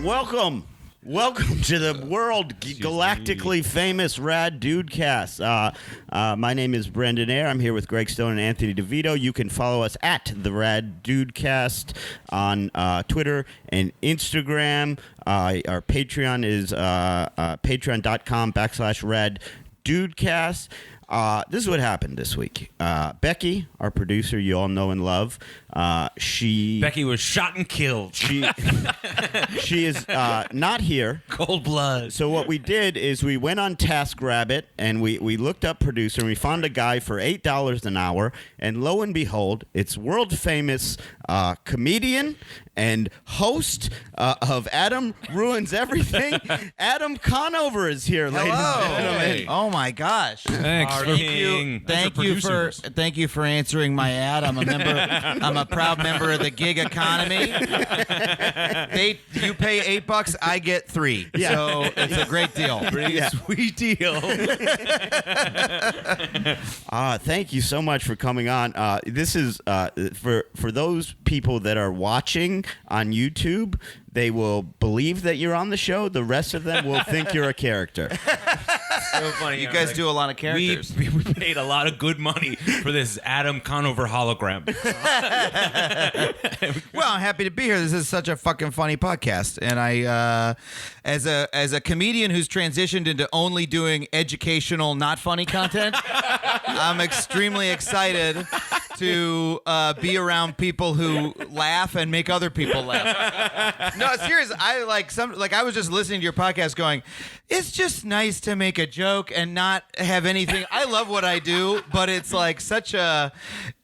Welcome to the world galactically famous Rad Dudecast. My name is Brendan Eyre. I'm here with Greg Stone and Anthony DeVito. You can follow us at the Rad Dudecast on Twitter and Instagram. Our Patreon is patreon.com/Rad Dudecast. This is what happened this week. Becky, our producer, you all know and love, Becky was shot and killed. She is not here. Cold blood. So what we did is we went on TaskRabbit and we looked up producer and we found a guy for $8 an hour. And lo and behold, it's world famous comedian and host of Adam Ruins Everything. Adam Conover is here, ladies and gentlemen. Hey. Oh my gosh! Thanks. Thank you for answering my ad. I'm a proud member of the gig economy. You pay $8, I get $3. Yeah. So it's a great deal. Pretty sweet deal. Thank you so much for coming on. This is for those people that are watching on YouTube. They will believe that you're on the show. The rest of them will think you're a character. So funny. You guys do a lot of characters. We paid a lot of good money for this Adam Conover hologram. Well, I'm happy to be here. This is such a fucking funny podcast, and I, as a comedian who's transitioned into only doing educational, not funny content, I'm extremely excited to be around people who laugh and make other people laugh. No, serious. I was just listening to your podcast going, it's just nice to make a joke and not have anything. I love what I do, but it's like such a,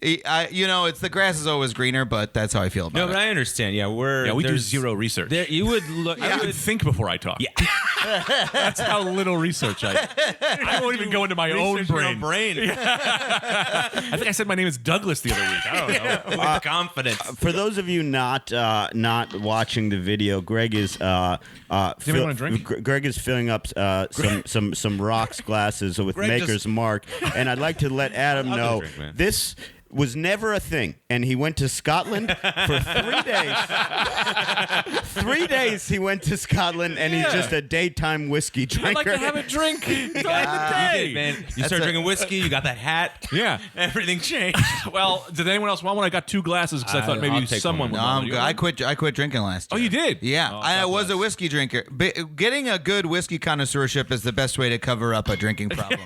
it's the grass is always greener, but that's how I feel about it. No, but I understand. Yeah, we do zero research. You would look. I would think before I talk. Yeah. That's how little research I won't even go into my own brain. I think I said my name is Douglas the other week. I don't know. With confidence. For those of you not watching the video, Greg is want a drink? Greg is filling up some rocks glasses with Greg Maker's Mark, and I'd like to let Adam know this was never a thing, and he went to Scotland for 3 days. 3 days he went to Scotland, and he's just a daytime whiskey drinker. I'd like to have a drink during the day. Man. You start drinking whiskey, you got that hat. Yeah. Everything changed. Well, did anyone else want one? I got 2 glasses because I thought maybe someone would No, want I'm good. I quit drinking last year. Oh, you did? Yeah, Oh, I was a whiskey drinker. Getting a good whiskey connoisseurship is the best way to cover up a drinking problem.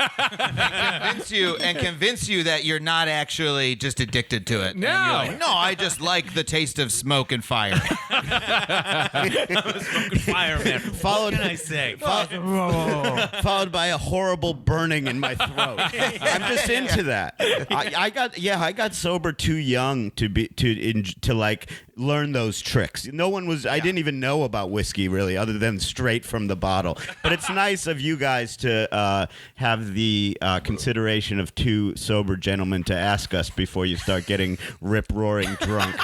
convince you that you're not actually just addicted to it. No. And you're like, no, I just like the taste of smoke and fire. I'm a smoking fire, man. What can I say? Followed by a horrible burning in my throat. I'm just into that. I got sober too young to like learn those tricks. No one was. I didn't even know about whiskey really, other than straight from the bottle. But it's nice of you guys to have the consideration of 2 sober gentlemen to ask us before you start getting rip-roaring drunk.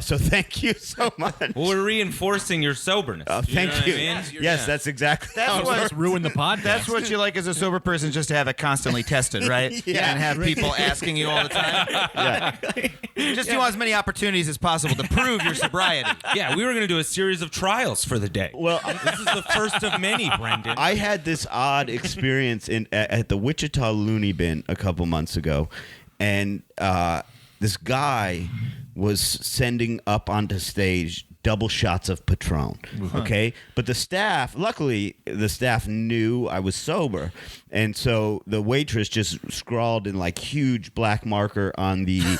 So thank you so much. Well, we're reinforcing your soberness. Thank you. I mean? Yes, that's exactly how it Let's ruin the podcast. That's what you like as a sober person, just to have it constantly tested, right? Yeah. And have people asking you all the time. Yeah. Just do as many opportunities as possible to prove your sobriety. Yeah, we were going to do a series of trials for the day. Well, this is the first of many, Brendan. I had this odd experience at the Wichita Looney Bin a couple months ago, and this guy was sending up onto stage double shots of Patron, okay? But the staff, luckily, knew I was sober, and so the waitress just scrawled in like huge black marker on the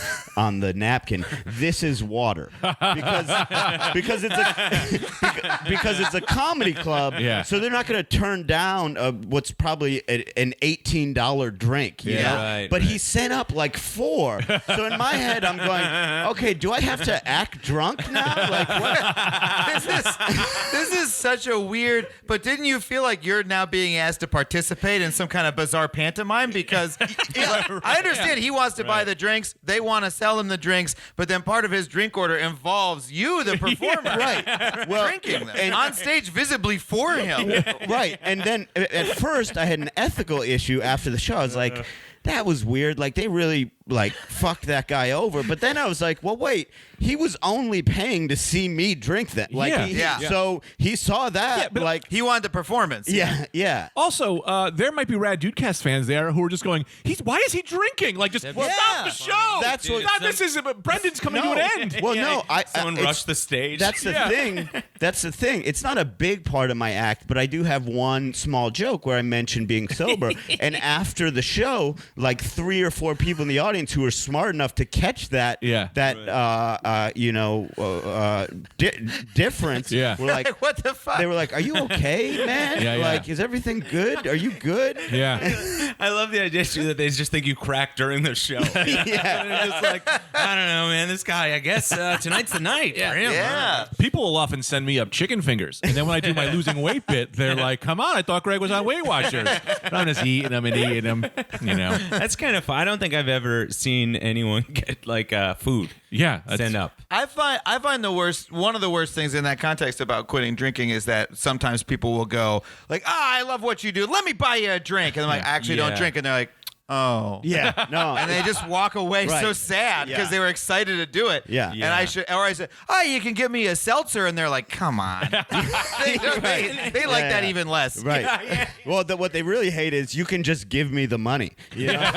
napkin, "This is water," because it's a comedy club, so they're not going to turn down what's probably an $18 drink, you know? Right, but he sent up like 4, so in my head I'm going, okay, do I have to act drunk now? Like what? This is such a weird. But didn't you feel like you're now being asked to participate in some kind of bizarre pantomime? Because I understand he wants to buy the drinks, they want to sell him the drinks, but then part of his drink order involves you, the performer, Right. Well, drinking them on stage visibly for him. Right. And then at first I had an ethical issue after the show. I was like, that was weird. Like they really like fuck that guy over. But then I was like, well, wait, he was only paying to see me drink that. Like, Yeah. So he saw that. Yeah, but like, He wanted the performance. yeah. Also, there might be Rad Dudecast fans there who are just going, why is he drinking? Like, just stop the show. That's what. This is Brendan's coming to an end. Well, no, Someone rushed the stage. That's the thing. That's the thing. It's not a big part of my act, but I do have one small joke where I mention being sober. And after the show, like 3 or 4 people in the audience who were smart enough to catch that, difference. Yeah. Were like, What the fuck? they were like, "Are you okay, man? Yeah, yeah. Like, is everything good? Are you good?" Yeah. I love the idea too that they just think you crack during the show. Yeah. And they're just like, I don't know, man. This guy, I guess tonight's the night for him. Yeah. People will often send me up chicken fingers. And then when I do my losing weight bit, they're like, come on, I thought Greg was on Weight Watchers. And I'm just eating them and eating them, That's kind of fun. I don't think I've ever seen anyone get like food Yeah. send up. I find one of the worst things in that context about quitting drinking is that sometimes people will go like, I love what you do. Let me buy you a drink. And I'm like, I actually don't drink. And they're like, oh. Yeah. No. And they just walk away Right. so sad because they were excited to do it. Yeah. And I said, oh, you can give me a seltzer. And they're like, come on. they like that even less. Right. Well, what they really hate is you can just give me the money. You know?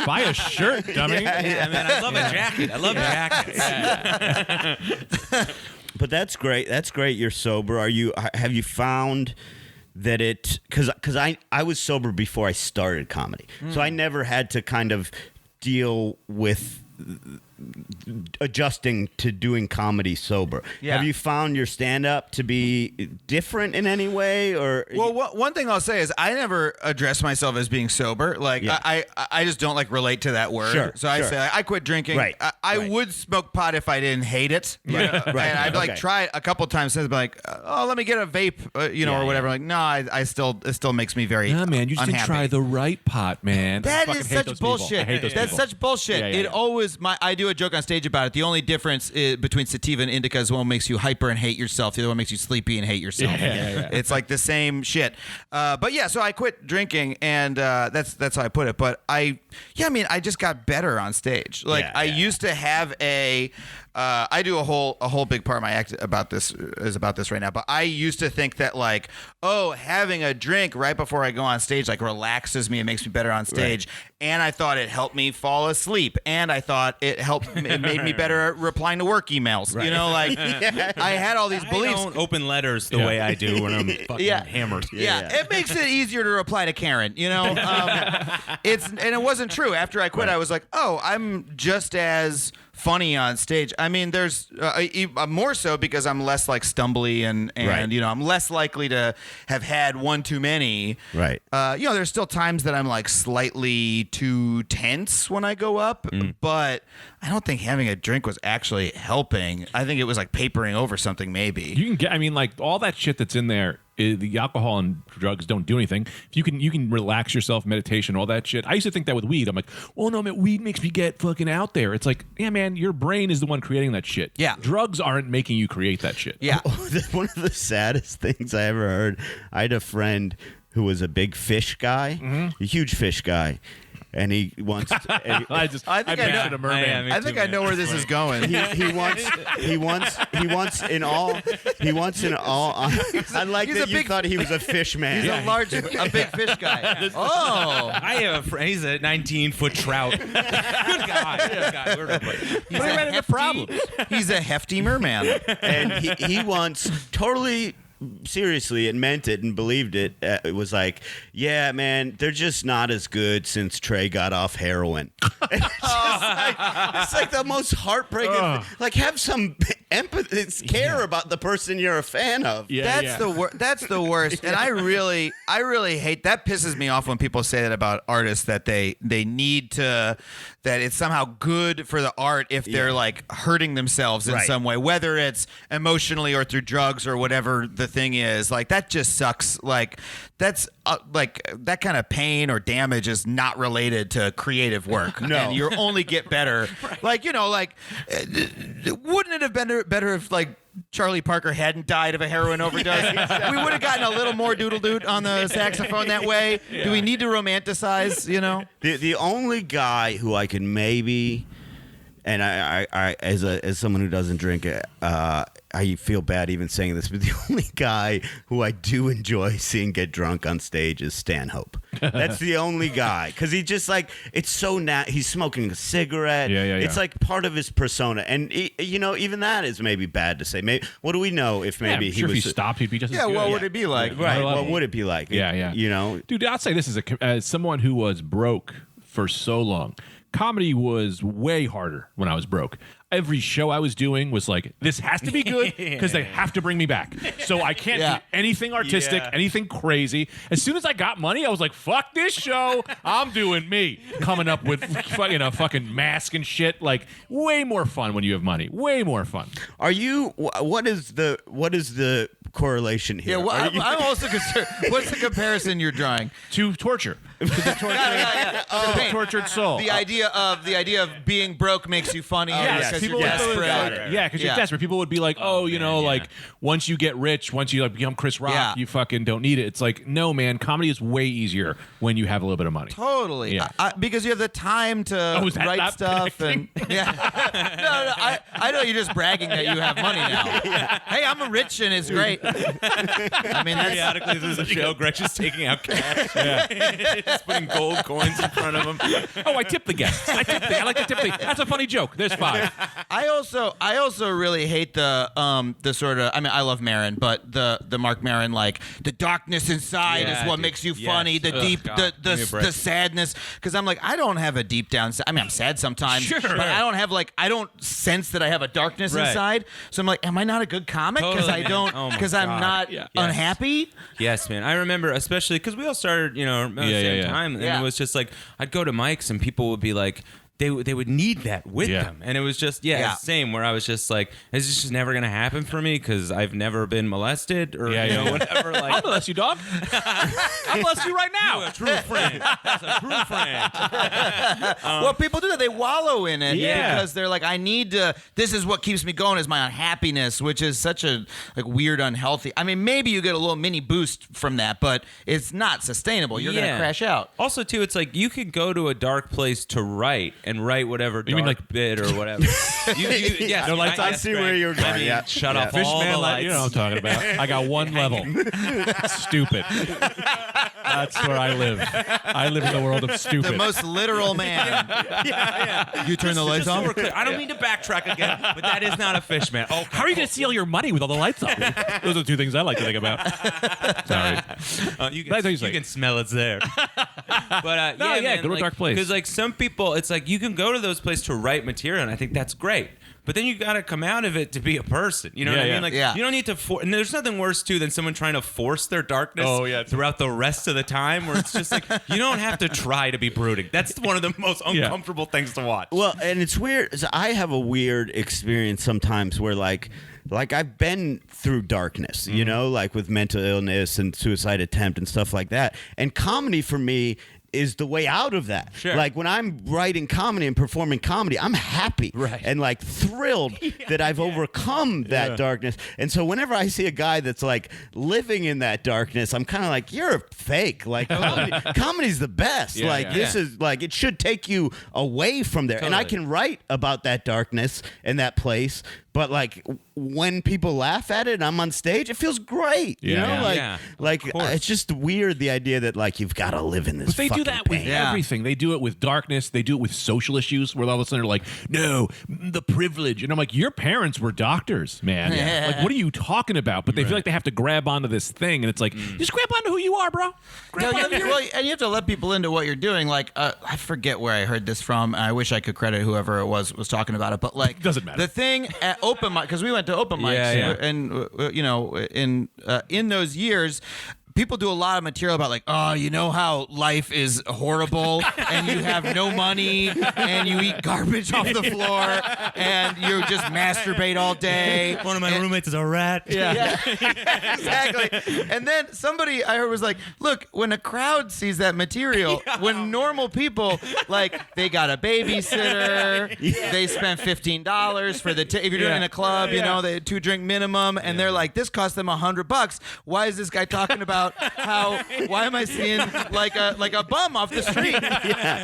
buy a shirt, dummy. Yeah, man, I love a jacket. I love jackets. But that's great. That's great. You're sober. Have you found that because I was sober before I started comedy, so I never had to kind of deal with adjusting to doing comedy sober. Yeah. Have you found your stand-up to be different in any way, or? Well, one thing I'll say is I never address myself as being sober. Like I just don't like relate to that word. Sure, so I sure. say I quit drinking. Right, I right. would smoke pot if I didn't hate it. Right, right, And I'd like okay. try it a couple times since, but like, oh, let me get a vape, or whatever. Like, no, it still makes me very Nah, man, you just didn't unhappy. try the right pot, man. I That fucking is hate such those people. bullshit. I hate those That's people. such bullshit. Yeah, yeah, It yeah. always I do a joke on stage about it. The only difference between sativa and indica is one makes you hyper and hate yourself. The other one makes you sleepy and hate yourself. Yeah. It's like the same shit. But yeah, so I quit drinking, and that's how I put it. But I just got better on stage. Like I used to have I do a whole big part of my act about this right now. But I used to think that like, oh, having a drink right before I go on stage like relaxes me and makes me better on stage. Right. And I thought it helped me fall asleep. And I thought it made me better at replying to work emails. Right. I had all these beliefs. I don't open letters the way I do when I'm fucking hammered. Yeah, it makes it easier to reply to Karen. It wasn't true. After I quit, I was like, oh, I'm just as funny on stage. I mean, there's more so because I'm less like stumbly and Right. I'm less likely to have had one too many. Right. There's still times that I'm like slightly too tense when I go up, but I don't think having a drink was actually helping. I think it was like papering over something maybe. You can get, like all that shit that's in there. The alcohol and drugs don't do anything. If you can relax yourself, meditation, all that shit. I used to think that with weed. I'm like, oh no, man, weed makes me get fucking out there. It's like, yeah, man, your brain is the one creating that shit. Yeah. Drugs aren't making you create that shit. Yeah. One of the saddest things I ever heard. I had a friend who was a big fish guy, a huge fish guy. And he wants. I think I know. A merman. I think I know where this is going. He wants in all. I like He's that a you big- thought he was a fish man. He's a big fish guy. Oh. I have a friend. He's a 19-foot trout. Good guy. Good guy. He's a hefty, he's a hefty merman. And he once totally seriously and meant it and believed it. It was like, yeah, man, they're just not as good since Trey got off heroin. It's like the most heartbreaking. Like, have some empathy, care about the person you're a fan of. Yeah, That's the worst. And I really hate that. Pisses me off when people say that about artists, that they need to, that it's somehow good for the art if they're like hurting themselves in some way, whether it's emotionally or through drugs or whatever the thing is. Like, that just sucks. Like, that's like that kind of pain or damage is not related to creative work. No. And you only get better. Like, wouldn't it have been better if like Charlie Parker hadn't died of a heroin overdose. We would have gotten a little more doodle doot on the saxophone that way. Do we need to romanticize, you know? The only guy who I can maybe, and I as someone who doesn't drink, I feel bad even saying this, but the only guy who I do enjoy seeing get drunk on stage is Stanhope. That's the only guy, because he just like, it's so he's smoking a cigarette. Yeah. It's like part of his persona, and you know, even that is maybe bad to say. Maybe, what do we know if maybe I'm sure he was? if he stopped, he'd be just as Yeah, good. what would it be like? Right. Another What level. would it be like? Yeah. You know, Dude, I'll say this as someone who was broke for so long. Comedy was way harder when I was broke. Every show I was doing was like, this has to be good because they have to bring me back. So I can't do anything artistic, anything crazy. As soon as I got money, I was like, fuck this show. I'm doing me. Coming up with a fucking mask and shit. Like, way more fun when you have money. Way more fun. are you? What is the correlation here? Yeah, well, I'm also concerned. What's the comparison you're drawing? To torture. To the tortured soul. The idea of being broke makes you funny. yes. Because People you're would desperate. because you're Yeah. desperate. People would be like, "Oh, you know, like once you get rich, once you like become Chris Rock, you fucking don't need it." It's like, no, man, comedy is way easier when you have a little bit of money. Totally. Yeah. Because you have the time to is that write not stuff connecting? and no, I know you're just bragging that you have money now. Hey, I'm rich and it's great. I mean, that's, Periodically through the show, Gretch is taking out cash. Just putting gold coins in front of him. Oh, I tip the guests. I like to tip the. That's a funny joke. There's 5. I also really hate the sort of, I mean, I love Maron, but the Mark Maron, like the darkness inside is what makes you funny. The deep, the sadness. Because I'm like, I don't have a deep down. I mean, I'm sad sometimes, but I don't have I don't sense that I have a darkness inside. So I'm like, am I not a good comic? Because I don't, because I'm not unhappy. Yes, man. I remember, especially because we all started, around the same time, and it was just like I'd go to mics and people would be like, they would need that with them, and it was just same. Where I was just like, is this just never gonna happen for me because I've never been molested or whatever. Like, I'll molest you, dog. I'll molest you right now. a true friend. That's a true friend. Well, people do that. They wallow in it because they're like, I need to. This is what keeps me going. Is my unhappiness, which is such a weird, unhealthy. I mean, maybe you get a little mini boost from that, but it's not sustainable. You're gonna crash out. Also, too, it's like you could go to a dark place to write and write whatever dark mean like bit or whatever. Yes, No lights on? I see where you're going. Yeah. Shut off Fish all man, the lights. you know what I'm talking about. I got one level. Stupid. That's where I live. I live in the world of stupid. The most literal man. You turn the lights Just so on. we're clear, I don't mean to backtrack again, but that is not a fish man. Oh, How are you going to steal your money with all the lights on? Those are the 2 things I like to think about. Sorry. you That's what you can, say. you can smell it's there. But No, yeah, go to a dark place. Because like some people, it's like you can go to those places to write material, and I think that's great. But then you got to come out of it to be a person. You know what I mean? Like you don't need to. And there's nothing worse too than someone trying to force their darkness throughout the rest of the time. Where it's just like you don't have to try to be brooding. That's one of the most uncomfortable things to watch. Well, and it's weird. So I have a weird experience sometimes where like I've been through darkness, you know, like with mental illness and suicide attempt and stuff like that. And comedy for me is the way out of that. Sure. Like when I'm writing comedy and performing comedy, I'm happy and like thrilled that I've overcome that darkness. And so whenever I see a guy that's like living in that darkness, I'm kind of like, you're a fake. Like comedy's the best. This is like, it should take you away from there. And I can write about that darkness and that place. But like when people laugh at it and I'm on stage, it feels great. You know, it's just weird, the idea that like you've got to live in this. But they do that with everything. They do it with darkness. They do it with social issues where all of a sudden they're like, no, the privilege. And I'm like, your parents were doctors, man. Like, what are you talking about? But they feel like they have to grab onto this thing. And it's like, just grab onto who you are, bro. And you have to let people into what you're doing. Like, I forget where I heard this from. I wish I could credit whoever it was talking about it. But like, doesn't matter. The thing at open mic, because we went to open mics, and in those years, people do a lot of material about like, oh, you know how life is horrible and you have no money and you eat garbage off the floor and you just masturbate all day. One of my roommates is a rat. Yeah. Exactly. And then somebody I heard was like, look, when a crowd sees that material, when normal people, like, they got a babysitter, they spent $15 for the if you're doing it in a club, you know, they 2-drink minimum, and they're like, this cost them $100. Why is this guy talking about why am I seeing like a bum off the street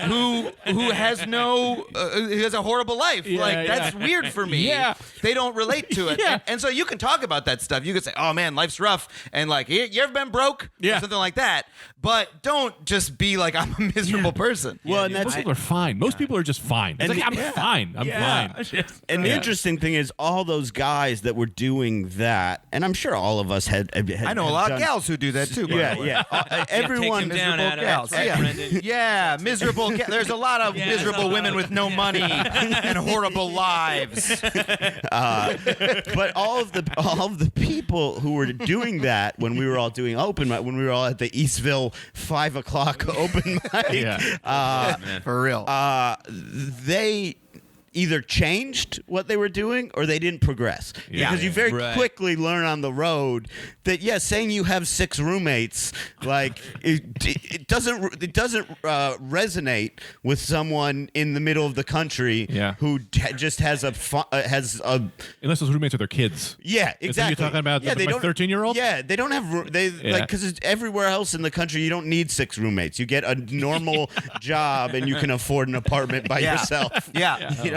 who has no he has a horrible life? That's weird for me. Yeah. They don't relate to it. And so you can talk about that stuff. You can say, oh man, life's rough, and like, you ever been broke? Or something like that. But don't just be like, I'm a miserable person. Well, and most people are fine. Most people are just fine. It's like, I'm fine. I'm fine. And the interesting thing is, all those guys that were doing that, and I'm sure all of us had I know a lot of gals who do that too. By the way. Everyone, take him down, miserable gals. Right, Brendan? Miserable. There's a lot of miserable women with no money and horrible lives. but all of the people who were doing that when we were all doing open mic, when we were all at the Eastville 5 o'clock open mic, For real. they either changed what they were doing or they didn't progress. Because you very quickly learn on the road that saying you have 6 roommates, like it doesn't resonate with someone in the middle of the country who just has a unless those roommates are their kids. Yeah, exactly. Is that you're talking about my 13-year-old? Yeah, they don't have like, because everywhere else in the country you don't need 6 roommates. You get a normal job and you can afford an apartment by yourself.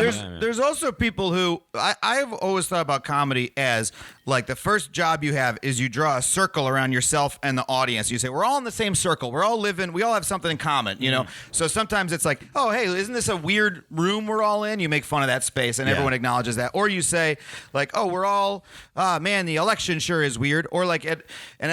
There's also people who I've always thought about comedy as like the first job you have is you draw a circle around yourself and the audience. You say, we're all in the same circle. We're all living. We all have something in common, you know? So sometimes it's like, oh, hey, isn't this a weird room we're all in? You make fun of that space and everyone acknowledges that. Or you say like, oh, we're all, man, the election sure is weird. Or like at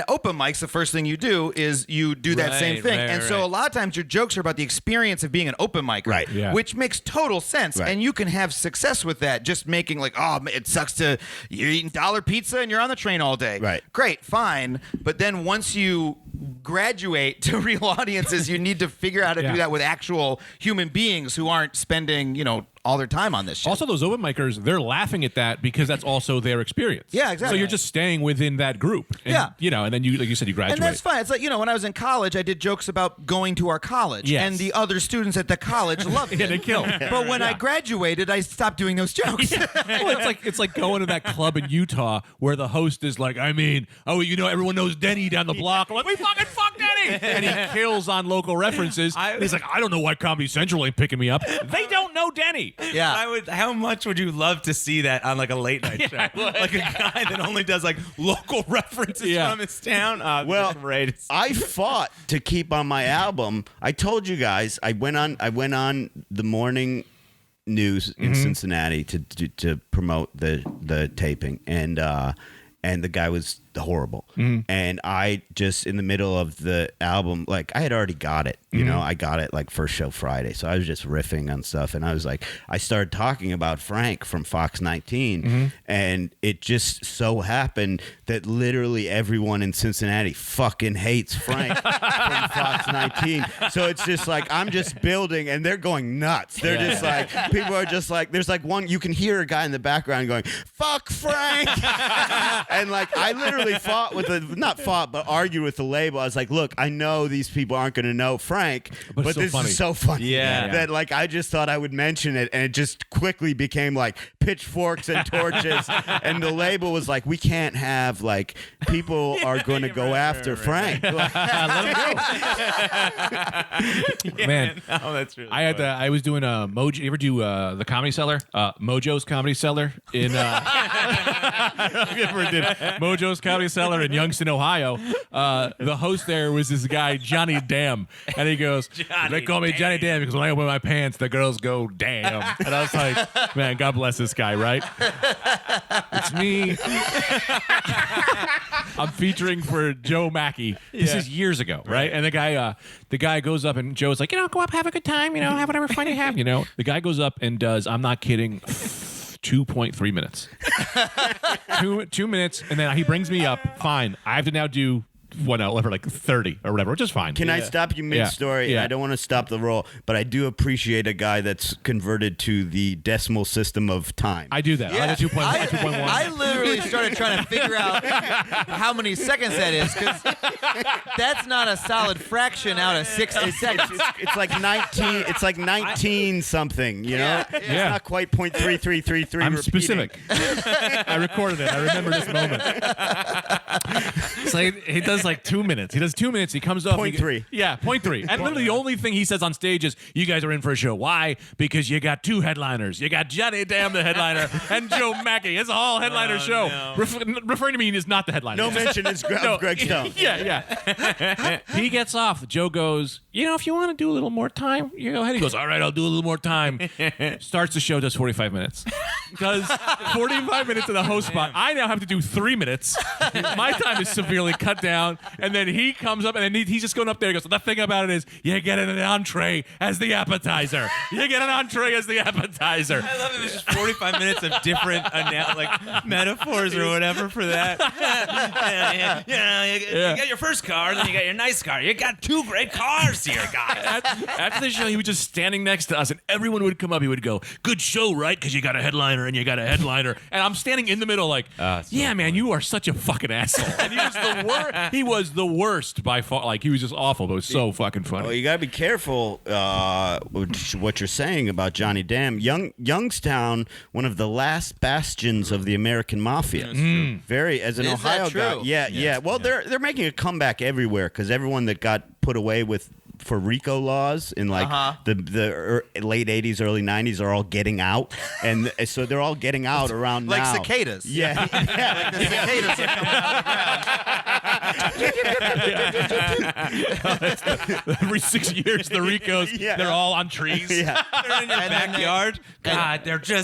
open mics, the first thing you do is you do that same thing. So a lot of times your jokes are about the experience of being an open micer, which makes total sense. And you can have success with that, just making like, oh, it sucks you're eating dollar pizza and you're on the train all day. Great, fine. But then once you graduate to real audiences, you need to figure out how to do that with actual human beings who aren't spending, all their time on this shit. Also, those open micers, they're laughing at that because that's also their experience. Yeah, exactly. So you're just staying within that group. And, and then you, like you said, you graduate. And that's fine. It's like, when I was in college, I did jokes about going to our college. Yes. And the other students at the college loved it. They kill. But when I graduated, I stopped doing those jokes. Well, it's like going to that club in Utah where the host is like, everyone knows Denny down the block. I'm like, we fucking fuck Denny. And he kills on local references. He's like, I don't know why Comedy Central ain't picking me up. They don't know Denny. Yeah. How much would you love to see that on like a late night show? Like a guy that only does like local references from his town? Well, great. I fought to keep on my album. I told you guys I went on the morning news in Cincinnati to promote the taping, and the guy was horrible. And I just, in the middle of the album, like I had already got it, I got it like first show Friday. So I was just riffing on stuff. And I was like, I started talking about Frank from Fox 19. And it just so happened that literally everyone in Cincinnati fucking hates Frank from Fox 19. So it's just like, I'm just building and they're going nuts. They're just like, people are just like, there's like one, you can hear a guy in the background going, fuck Frank. And like, I literally but argued with the label. I was like, look, I know these people aren't going to know Frank, but this is so funny that like I just thought I would mention it, and it just quickly became like pitchforks and torches. And the label was like, we can't have like people are going to go after Frank. Like, man, that's really I was doing a Mojo. You ever do the Comedy Cellar? Mojo's Comedy Cellar in I don't know if you ever did Mojo's Comedy Cellar in Youngstown, Ohio. The host there was this guy, Johnny Dam. And he goes, they call me Johnny Dam because when I open my pants, the girls go, damn. And I was like, man, God bless this guy, right? It's me. I'm featuring for Joe Mackey. This is years ago, right? And the guy goes up and Joe's like, go up, have a good time, have whatever fun you have, The guy goes up and does, I'm not kidding, 2.3 minutes. 2 minutes, and then he brings me up. Fine. I have to now do went out for like 30 or whatever, which is fine. Can I stop you mid-story? Yeah. I don't want to stop the roll, but I do appreciate a guy that's converted to the decimal system of time. I do that. I have a 2.1. I literally started trying to figure out how many seconds that is, because that's not a solid fraction out of 60 seconds. It's like 19. It's like 19 something. You know, it's not quite 0.3333. I'm repeating. specific. I recorded it. I remember this moment. So he does like 2 minutes. He does 2 minutes. He comes up. 0.3. Yeah, 0.3. And literally the only thing he says on stage is, "You guys are in for a show. Why? Because you got 2 headliners. You got Johnny Damn the headliner and Joe Mackey. It's a whole headliner show." No. Referring to me as not the headliner. No mention is Greg Stone. Yeah. He gets off. Joe goes, "If you want to do a little more time, you go ahead." He goes, "All right, I'll do a little more time." Starts the show, does 45 minutes. Does 45 minutes of the host spot. I now have to do 3 minutes. My time is severely cut down. And then he comes up, and then he's just going up there. He goes, "The thing about it is, you get an entree as the appetizer. You get an entree as the appetizer." I love it. There's just 45 minutes of different metaphors or whatever for that. You got your first car, then you got your nice car. You got 2 great cars here, guys. After the show, he was just standing next to us, and everyone would come up. He would go, "Good show, right? Because you got a headliner and you got a headliner." And I'm standing in the middle like, "Yeah, man, you are such a fucking asshole." And he was the worst. He was the worst by far. Like, he was just awful, but it was so fucking funny. Well, you got to be careful what you're saying about Johnny Dam. Youngstown, one of the last bastions of the American mafia. Very, as an Is Ohio that true? guy. Yeah. Well, they're making a comeback everywhere because everyone that got put away for RICO laws in the late 80s, early 90s are all getting out. And so they're all getting out around like now. cicadas. Yeah. Like the cicadas are coming out of the ground. Every 6 years, the Ricos, they're all on trees. Yeah. They're in your backyard. God, they're so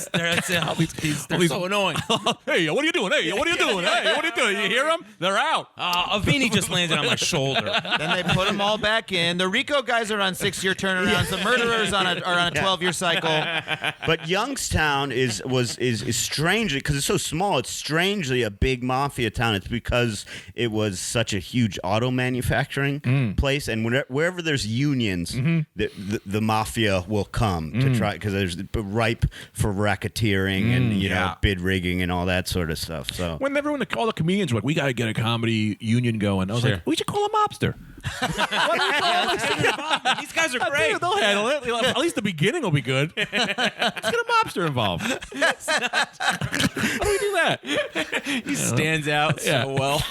annoying. Hey, what are you doing? Hey, what are you doing? Hey, what are you doing? You hear them? They're out. Avini just landed on my shoulder. Then they put them all back in. The RICO guys are on 6-year turnarounds. The murderers are on a 12-year cycle. But Youngstown is strangely, because it's so small, it's strangely a big mafia town. It's because it was such a huge auto manufacturing place, and wherever there's unions, the mafia will come to try, because there's ripe for racketeering and bid rigging and all that sort of stuff. So When all the comedians were like, "We got to get a comedy union going," I was like, "We should call a mobster." These guys are great. They'll handle it. At least the beginning will be good. Let's get a mobster involved. How do we do that? He stands out so well.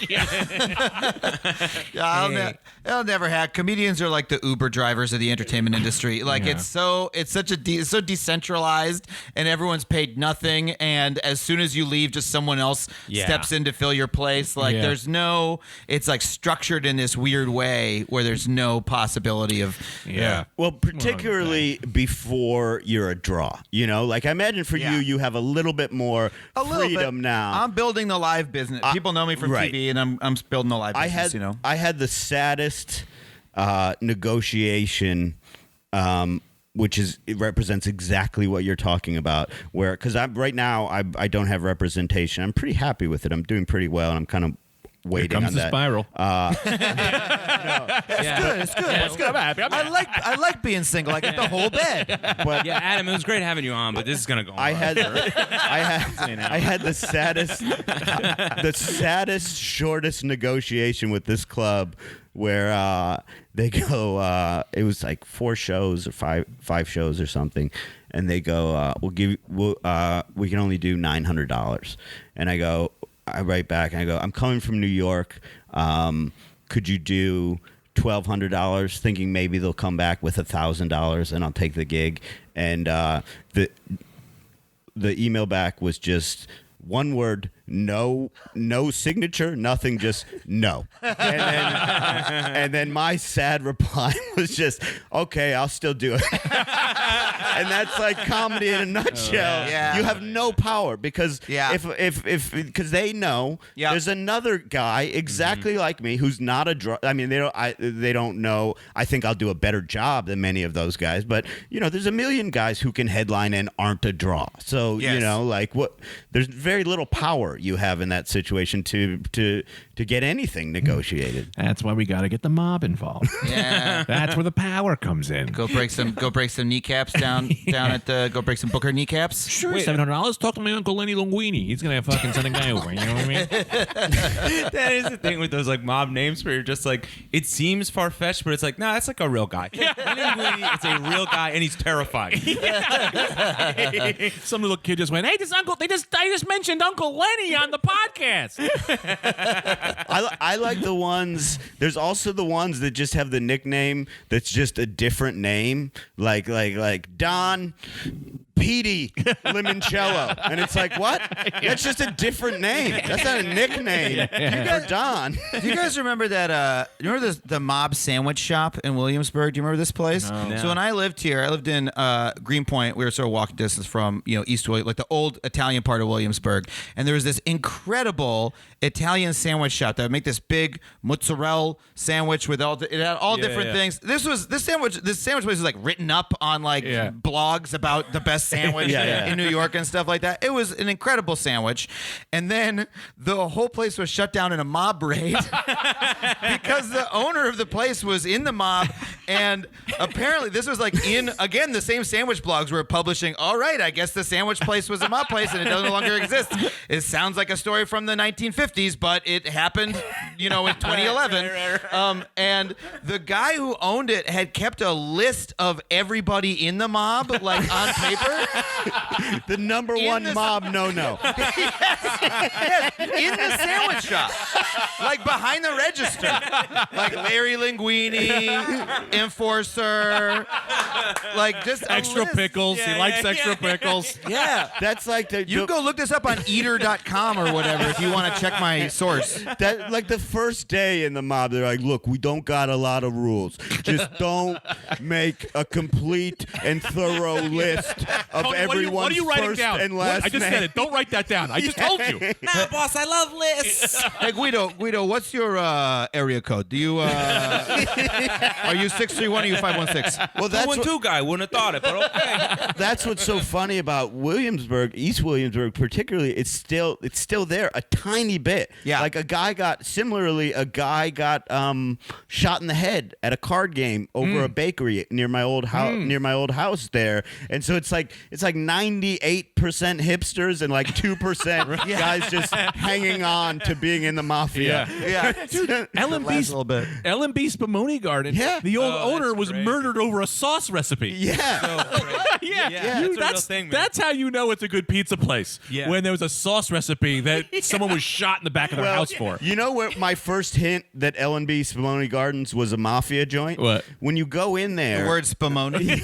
They'll never have. Comedians are like the Uber drivers of the entertainment industry. Like it's so decentralized, and everyone's paid nothing. And as soon as you leave, just someone else steps in to fill your place. Like there's no. It's like structured in this weird way where there's no possibility of. Well, particularly before you're a draw, like I imagine for you have a little bit more freedom now. I'm building the live business. People know me from TV, and I'm building the live business. I had the saddest negotiation, which it represents exactly what you're talking about. Because right now I don't have representation. I'm pretty happy with it. I'm doing pretty well, and I'm kind of waiting Here on comes the that. spiral. It's good. I'm happy. I like being single. I get the whole bed. But Yeah, Adam, it was great having you on, but this is gonna go on. I had the saddest, shortest negotiation with this club where they go. It was like 4 shows or five shows or something, and they go, we can only do $900, and I write back and I go, I'm coming from New York. Could you do $1,200? Thinking maybe they'll come back with $1,000 and I'll take the gig. And the email back was just one word: no signature, nothing, just no. And then my sad reply was just, okay, I'll still do it. And that's like comedy in a nutshell. Yeah. You have no power because because they know there's another guy exactly like me who's not a draw. I mean, they don't know. I think I'll do a better job than many of those guys, but there's a million guys who can headline and aren't a draw. So there's very little power power you have in that situation to get anything negotiated. That's why we got to get the mob involved. Yeah. That's where the power comes in. Go break some kneecaps down at the. Go break some Booker kneecaps. Sure, $700. Talk to my uncle Lenny Linguini. He's gonna fucking send a guy over. You know what I mean? That is the thing with those like mob names where you're just like, it seems far fetched, but it's like, no, that's like a real guy. It's a real guy, and he's terrifying. Some little kid just went, "Hey, I just mentioned Uncle Lenny on the podcast." I like the ones. There's also the ones that just have the nickname that's just a different name, like Don Petey Limoncello, and it's like, what? That's just a different name. That's not a nickname for Don. Do you guys remember that? You remember the mob sandwich shop in Williamsburg? Do you remember this place? No. So when I lived here, I lived in Greenpoint. We were sort of walking distance from East William, like the old Italian part of Williamsburg, and there was this incredible Italian sandwich shop that would make this big mozzarella sandwich with it had all different things. This sandwich place was like written up on blogs about the best sandwich in New York and stuff like that. It was an incredible sandwich, and then the whole place was shut down in a mob raid because the owner of the place was in the mob, and apparently this was like again the same sandwich blogs were publishing. All right, I guess the sandwich place was a mob place and it no longer exists. It sounds like a story from the 1950s, but it happened, in 2011. And the guy who owned it had kept a list of everybody in the mob, like on paper. The number one mob no. Yes, in the sandwich shop, like behind the register, like Larry Linguini, Enforcer, like just Extra pickles. He likes extra pickles. Yeah, That's like you can go look this up on Eater.com or whatever if you want to check my source. that like the first day in the mob. They're like, look, we don't got a lot of rules. Just don't make a complete and thorough list of Tony, everyone's what are you writing first down? and last I just name. said it. Don't write that down. I just told you. Nah, boss, I love lists. Hey Guido, what's your area code? Do you are you 631 or you 516? Well, that's 212 guy wouldn't have thought it, but okay. That's what's so funny about Williamsburg, East Williamsburg particularly. It's still there a tiny bit. Yeah. Like a guy got shot in the head at a card game over a bakery near my old house there. And so it's like 98% hipsters and like 2% guys just hanging on to being in the mafia. Yeah. Dude, L&B's Spumoni Garden. Yeah. The old owner that's was crazy. murdered over a sauce recipe. Yeah. Yeah, Dude, it's a real thing, man. that's how you know it's a good pizza place. Yeah. When there was a sauce recipe that someone was shot in the back of their house for. You know what? My first hint that L&B Spumoni Gardens was a mafia joint. What? When you go in there, The word Spumoni.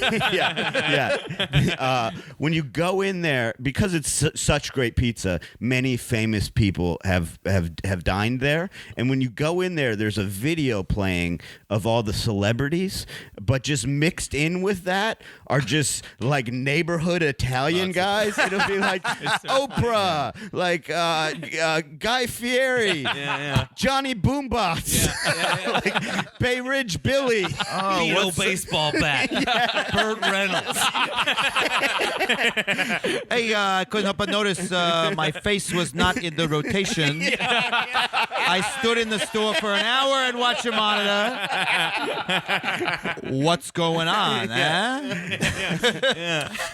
when you go in there, because it's such great pizza, many famous people have dined there. And when you go in there, there's a video playing of all the celebrities, but just mixed in with that are just like neighborhood Italian guys. It'll be like Oprah, like Guy Fieri, Johnny Boombox, like Bay Ridge Billy. Beetle baseball bat. Burt Reynolds. Hey, I couldn't help but notice my face was not in the rotation. I stood in the store for an hour and watched a monitor. What's going on,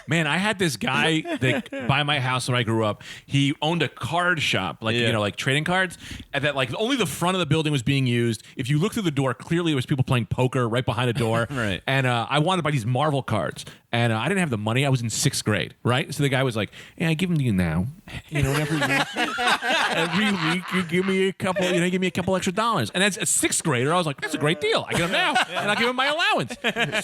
Man, I had this guy that by my house when I grew up. He owned a card shop, like like trading cards, and that like only the front of the building was being used. If you look through the door, clearly there was people playing poker right behind the door. Right. And I wanted to buy these Marvel cards, and I didn't have the money. I was in 6th grade, right? So the guy was like, "Yeah, I give them to you now. And every week you give me a couple. Give me a couple extra dollars." And as a 6th grader, I was like, "That's a great deal. I get them now, and I'll give him my allowance."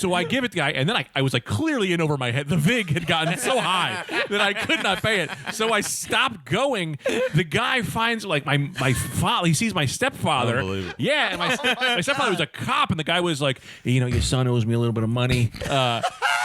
So I give it to the guy, and then I was like clearly in over my head. The vig had gotten so high that I could not pay it. So I stopped going. The guy finds like my father. He sees my stepfather. Unbelievable. Yeah, and my stepfather was a cop, and the guy was like, your son owes me a little bit of money.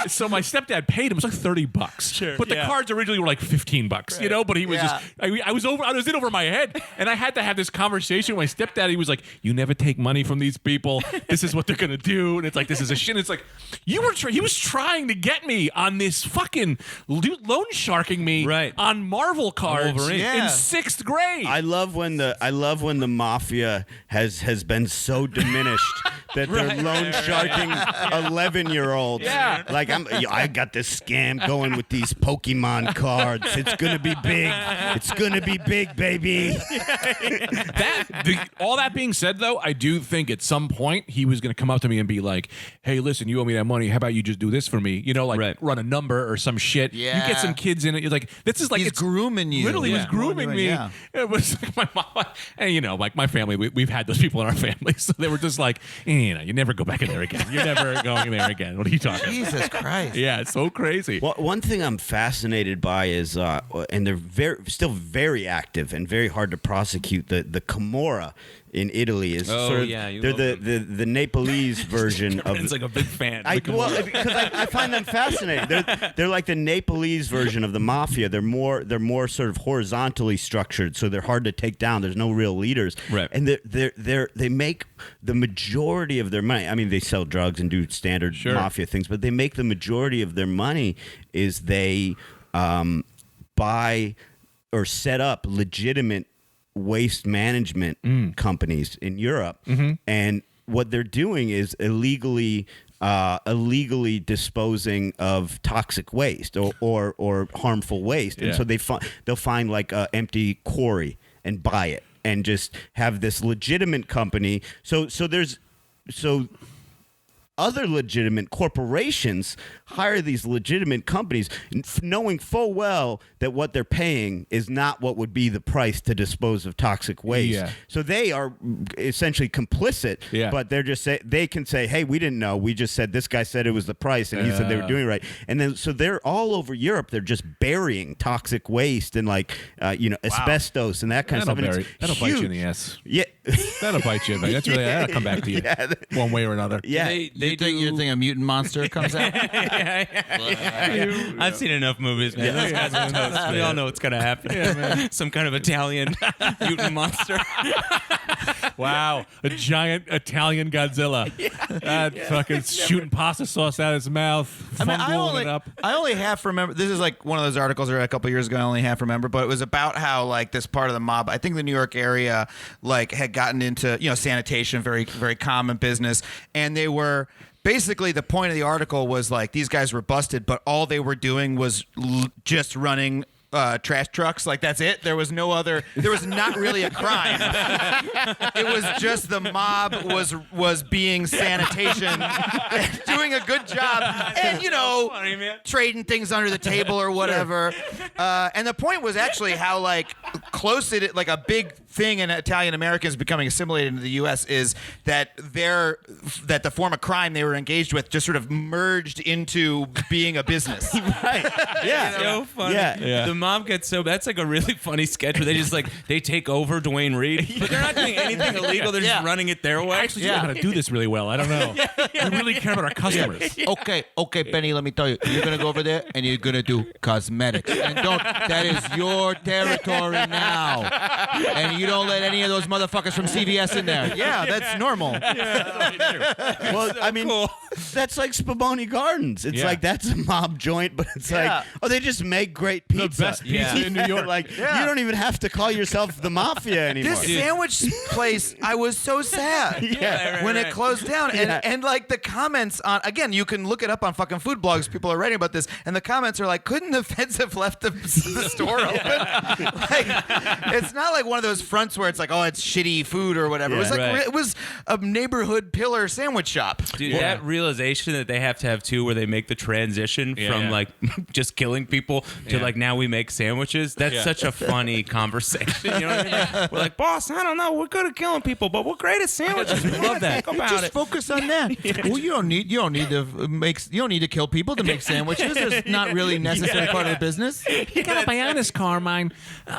So my stepdad paid him. It was like $30. Sure, But the cards cards originally were like $15, you know, but he was just I was in over my head, and I had to have this conversation with my stepdad. He was like, "You never take money from these people. This is what they're gonna do," and it's like, "This is a shit." It's like he was trying to get me on this fucking loan sharking me on Marvel cards in 6th grade. I love when the mafia has been so diminished that they're loan sharking 11-year-olds. Yeah. Like I got this scam going with these Pokemon cards. It's gonna be big. It's gonna be big, baby. All that being said, though, I do think at some point he was going to come up to me and be like, "Hey, listen, you owe me that money. How about you just do this for me? You know, like run a number or some shit. Yeah. You get some kids in it. You're like, this is like he's grooming you. Literally, was grooming me. Yeah. It was like my mom, and you know, like my family. We've had those people in our family, so they were just like, you know, you never go back in there again. You're never going there again. What are you talking about? Jesus Christ. Yeah, it's so crazy. Well, one thing I'm fascinated by is, and they're still very active and very hard to prosecute. The Camorra in Italy is they're the Nepalese version of. It's like a big fan. Because I find them fascinating. They're like the Nepalese version of the mafia. They're more sort of horizontally structured, so they're hard to take down. There's no real leaders, right? And they make the majority of their money. I mean, they sell drugs and do standard mafia things, but they make the majority of their money is they buy or set up legitimate waste management companies in Europe, and what they're doing is illegally disposing of toxic waste or harmful waste, and so they'll find like an empty quarry and buy it and just have this legitimate company. So other legitimate corporations hire these legitimate companies knowing full well that what they're paying is not what would be the price to dispose of toxic waste. Yeah. So they are essentially complicit, but they're just they can say, hey, we didn't know. We just said this guy said it was the price and he said they were doing it right. And then so they're all over Europe. They're just burying toxic waste and like asbestos and that kind of stuff. That'll bite you in the ass. Yeah. That'll bite you. That's really that'll come back to you one way or another. Yeah. You think a mutant monster comes out? I've seen enough movies, man. Those guys are toast. We all know what's gonna happen. Some kind of Italian mutant monster. Wow, a giant Italian Godzilla. That fucking shooting pasta sauce out of his mouth. I only half remember. This is like one of those articles I read a couple years ago. I only half remember, but it was about how like this part of the mob. I think the New York area like had gotten into sanitation, very very common business, and they were. Basically, the point of the article was like these guys were busted, but all they were doing was just running trash trucks. Like that's it. There was no other. There was not really a crime. It was just the mob was being sanitation, doing a good job, and trading things under the table or whatever. And the point was actually how like close it like a big thing in Italian Americans becoming assimilated into the U.S. is that the form of crime they were engaged with just sort of merged into being a business. Right. Yeah. So funny. Yeah. The mob gets that's like a really funny sketch where they just like they take over Dwayne Reed, but they're not doing anything illegal. They're just running it their way. I actually know how to do this really well. I don't know. We really care about our customers. Okay, Benny. Let me tell you. You're gonna go over there and you're gonna do cosmetics, and that is your territory now. And you don't let any of those motherfuckers from CVS in there. Yeah, that's normal. Well, I mean, that's like Spumoni Gardens. It's like that's a mob joint, but it's like, they just make great pizza. The best pizza in New York. Like, you don't even have to call yourself the mafia anymore. This sandwich place, I was so sad when it closed down. And like the comments on, again, you can look it up on fucking food blogs. People are writing about this. And the comments are like, couldn't the feds have left the store open? Like, it's not like one of those fronts where it's like, oh, it's shitty food or whatever. It was like it was a neighborhood pillar sandwich shop. Dude, that realization that they have to have too, where they make the transition from like just killing people to like now we make sandwiches. That's such a funny conversation. You know what I mean? We're like, boss, I don't know, we're good at killing people, but we're great at sandwiches. We love that. Think about just focus on that. Well, you don't need to kill people to make sandwiches. It's not really necessary part of the business. You gotta be honest, Carmine.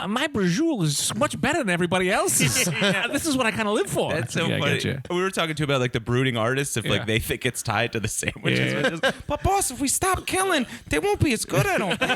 My braciole is much better than everybody else's. This is what I kind of live for. That's so funny. We were talking about like the brooding artists. If like they think it's time side to the sandwiches. But boss, if we stop killing, they won't be as good. I don't think.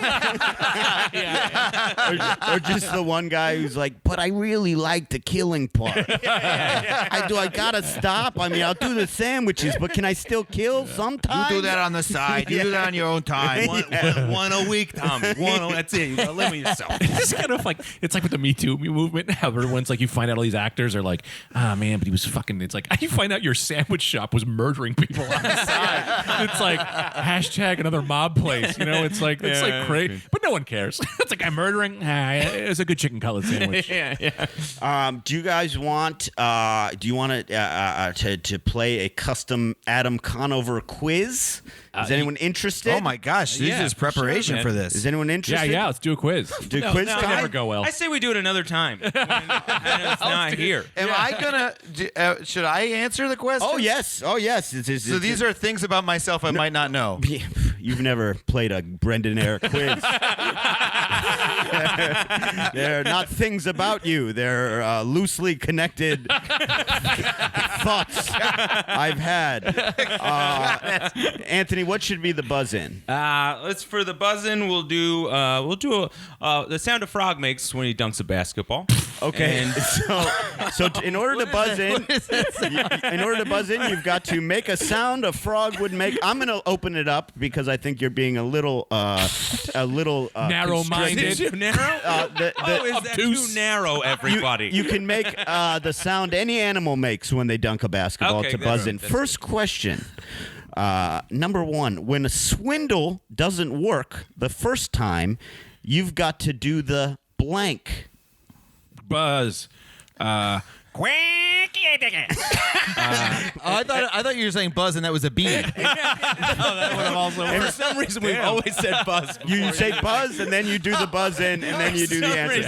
Or just the one guy who's like, but I really like the killing part. I gotta stop. I mean, I'll do the sandwiches, but can I still kill sometimes? You do that on the side. You do that on your own time. One a week, Tommy. That's it. You gotta limit yourself. It's kind of like it's like with the Me Too movement. How everyone's like, you find out all these actors are like, ah, man, but he was fucking. It's like you find out your sandwich shop was murdering people on the side. It's like hashtag another mob place. You know, it's like crazy, but no one cares. It's like I'm murdering. It's a good chicken cutlet sandwich. Do you guys want? Do you want to play a custom Adam Conover quiz? Is anyone interested? Oh my gosh, this is preparation for this. Is anyone interested? Yeah, let's do a quiz. Do quiz time? Never go well. I say we do it another time. When it's not here. Am I gonna? Should I answer the question? Oh yes. So these are things about myself I might not know. You've never played a Brendan Air quiz. They're not things about you. They're loosely connected thoughts I've had. Anthony, what should be the buzz in? Let's for the buzz in. We'll do the sound a frog makes when he dunks a basketball. Okay. And so in order to buzz in, you've got to make a sound a frog would make. I'm going to open it up because I think you're being a little narrow-minded. Too narrow? Is that too narrow, everybody? You can make the sound any animal makes when they dunk a basketball to buzz in. First question. Number one, when a swindle doesn't work the first time, you've got to do the blank. Buzz. I thought you were saying buzz and that was a bee. For some reason, we've always said buzz. You say buzz, and then you do the buzz in, and then you do the answer.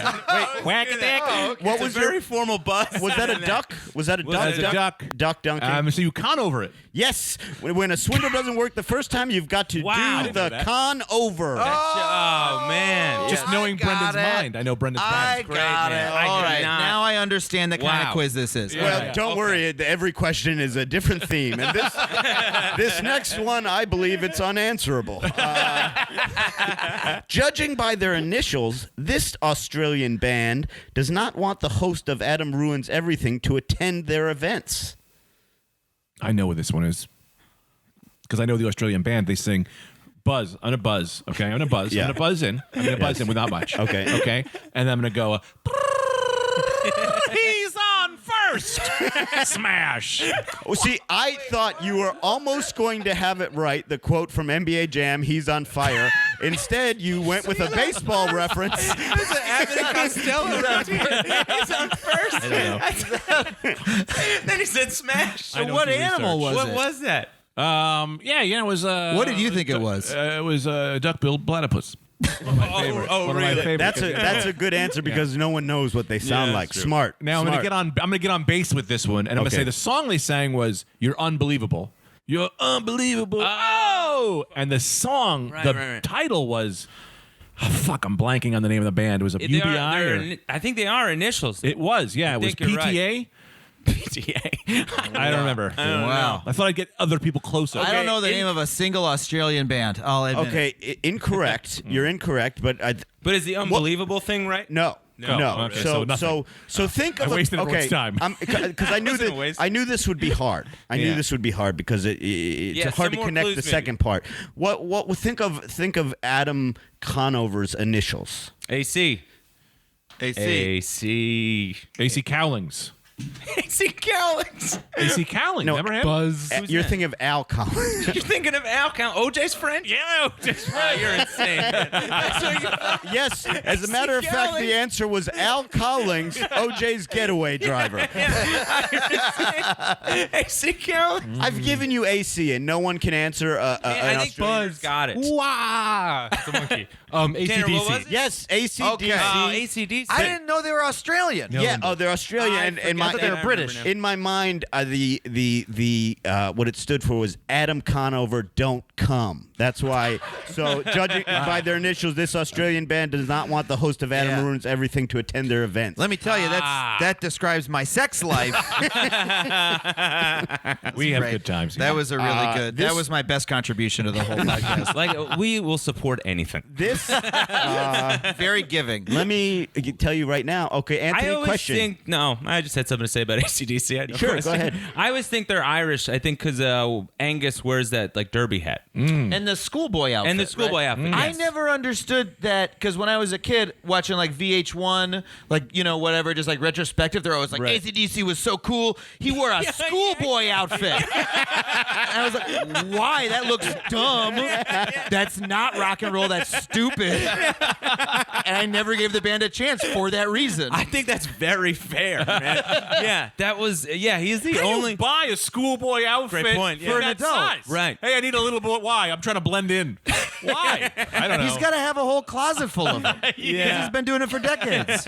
Whack a dick. What was very formal buzz? Was that a duck? Was that a duck? That was a duck. Duck dunking. So you con over it. Yes. When a swindle doesn't work the first time, you've got to do the con over. Oh man! Just knowing Brendan's mind. I know Brendan's mind. I got it. All right. Now I understand the kind of quiz this is. Well, don't worry. Every question is a different theme, and this next one, I believe it's unanswerable. Judging by their initials, this Australian band does not want the host of Adam Ruins Everything to attend their events. I know what this one is because I know the Australian band. They sing buzz. I'm gonna buzz. Okay, I'm gonna buzz. Yeah. I'm gonna buzz in. I'm gonna buzz in with not much. Okay. And then I'm gonna go. He's on first. Smash. Well, see, I thought you were almost going to have it right. The quote from NBA Jam, "He's on fire." Instead, you went with a baseball reference. It's an Abbott and Costello. He's on first. I don't know. Then he said smash. So what animal was What it? was that? It was. What did you think it was? It was a duck-billed platypus. One of my favorite. Oh, One of my really? favorite. That's a good answer because no one knows what they sound like. true. Smart. Now I'm Smart. gonna get on base with this one, and I'm gonna say the song they sang was "You're Unbelievable." You're unbelievable. Oh, and the song, the title was. Oh, fuck, I'm blanking on the name of the band. It was a UBI. I think they are initials. It was, yeah. It was think you're PTA. right. PTA. I don't remember. Wow. I thought I'd get other people closer. I don't know the name of a single Australian band. I'll admit. Okay, incorrect. You're incorrect, but But is the unbelievable thing right? no. Okay, so nothing. So think of I wasted everyone's time. because I knew that I knew this would be hard. I knew this would be hard because it's hard to connect the second part. What think of Adam Conover's initials? AC. AC Cowlings. AC Cowlings. AC Cowling. No, Remember him? Buzz. You're thinking of Al Collins. You're thinking of Al Count, OJ's friend? Yeah, OJ's friend. You're insane. That's what you Yes, as a matter of fact, the answer was Al Collins, OJ's getaway driver. AC Cowling. I've given you AC, and no one can answer. I think Buzz got it. Wow. It's a monkey. Tanner, what was ACDC. it? Yes, ACDC. ACDC. I didn't know they were Australian. Yeah, they're Australian, and my I thought they were British. In my mind, the what it stood for was Adam Conover Don't Come. That's why. So judging by their initials, this Australian band does not want the host of Adam Ruins Everything to attend their events. Let me tell you, that describes my sex life. We have great. good times. That was a really good. That was my best contribution to the whole podcast. Like we will support anything. This Very giving. let me tell you right now. Okay, Anthony, I always question. think I just had something to say about AC/DC. I had no Sure, go question. ahead. I always think they're Irish. I think because Angus wears that like derby hat And the schoolboy outfit. and the schoolboy outfit. I yes. never understood that because when I was a kid watching like VH1, like whatever, just like retrospective, they're always like Right. AC/DC was so cool. He wore a schoolboy outfit. And I was like, why? That looks dumb. That's not rock and roll. That's stupid. And I never gave the band a chance for that reason. I think that's very fair, man. Yeah, that was. Yeah, he's the only. buy a schoolboy outfit Great point, yeah. for For an an adult. adult. Right. Hey, I need a little bit. Why? I'm trying to blend in. Why? I don't know. He's got to have a whole closet full of them. Yeah. He's been doing it for decades.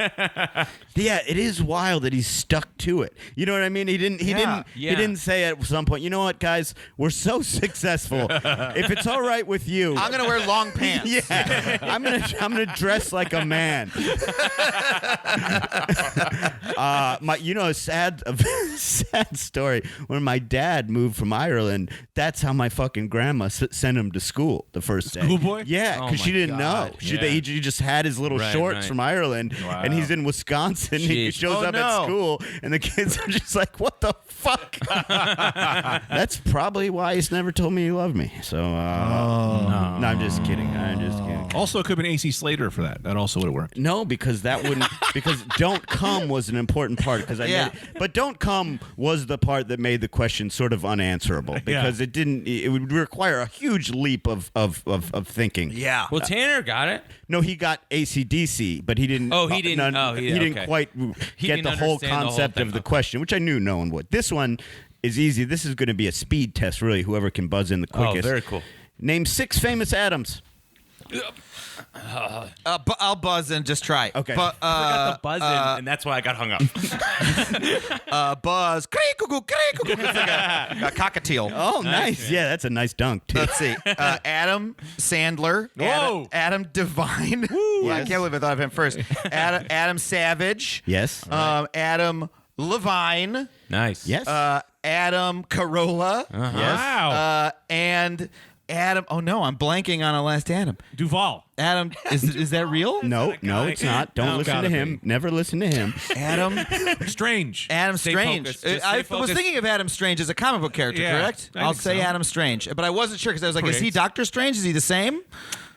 Yeah, it is wild that he's stuck to it. You know what I mean? He didn't say at some point, you know what, guys, we're so successful. If it's all right with you, I'm going to wear long pants. yeah, I'm gonna dress like a man. A sad story. When my dad moved from Ireland, that's how my fucking grandma sent him to school the first day. Schoolboy? Yeah, Oh because she my didn't God. know. Yeah. He just had his little Right, shorts right. from Ireland, Wow. and he's in Wisconsin. He Jeez. shows Oh, up no. at school, and the kids are just like, "What the fuck?" That's probably why he's never told me he loved me. So, no, I'm just kidding. Also, it could have been AC Slater for that. That also would have worked. No, because that wouldn't. Because "Don't Come" was an important part. Because but "Don't Come" was the part that made the question sort of unanswerable because it didn't. It would require a huge leap of thinking. Yeah. Well, Tanner got it. No, he got AC/DC, but he didn't. Oh, he didn't- he didn't okay. quite He get didn't the whole understand the whole concept thing. of the question, which I knew no one would. This one is easy. This is going to be a speed test, really. Whoever can buzz in the quickest. Oh, very cool. Name 6 famous Adams. I'll buzz and just try. Okay. I forgot the buzz in, and that's why I got hung up. Buzz. It's like a cockatiel. Oh, nice. Yeah, that's a nice dunk, too. Let's see. Adam Sandler. Whoa. Adam Devine. Yeah, I can't believe I thought of him first. Adam Savage. Yes. Adam Levine. Nice. Yes. Adam Carolla. Yes. Wow. And Adam. Oh no, I'm blanking on a last Adam. Duval. Adam. Is that real? No, it's not. Don't listen to gotta him. Never listen to him. Adam. Strange. Adam Stay Strange. focused. Just I stay was focused. thinking of Adam Strange as a comic book character, Yeah, correct? I I'll think say so. Adam Strange, but I wasn't sure because I was like, is he Correct. Doctor Strange? Is he the same?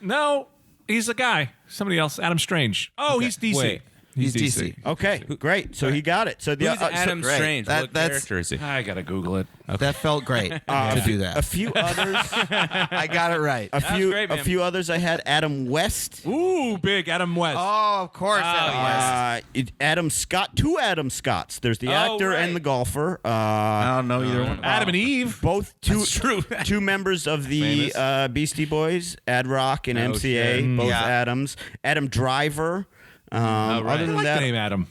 No, he's a guy. Somebody else. Adam Strange. Oh, he's DC. Wait. He's DC. Okay, great. So he got it. So the Who's Adam great. Strange? What That's- character is he? I gotta Google it. That felt great to do that. a few others. I got it right. A That was few. great, A man. few others. I had Adam West. Ooh, big Adam West. Oh, of course. Adam West. Adam Scott. 2 Adam Scotts. There's the Oh, actor right. and the golfer. I don't know either one. Adam and Eve. Both two true. two members of the Beastie Boys, Ad Rock and MCA. shit. Both Yeah. Adams. Adam Driver. Other I than like that, the name Adam.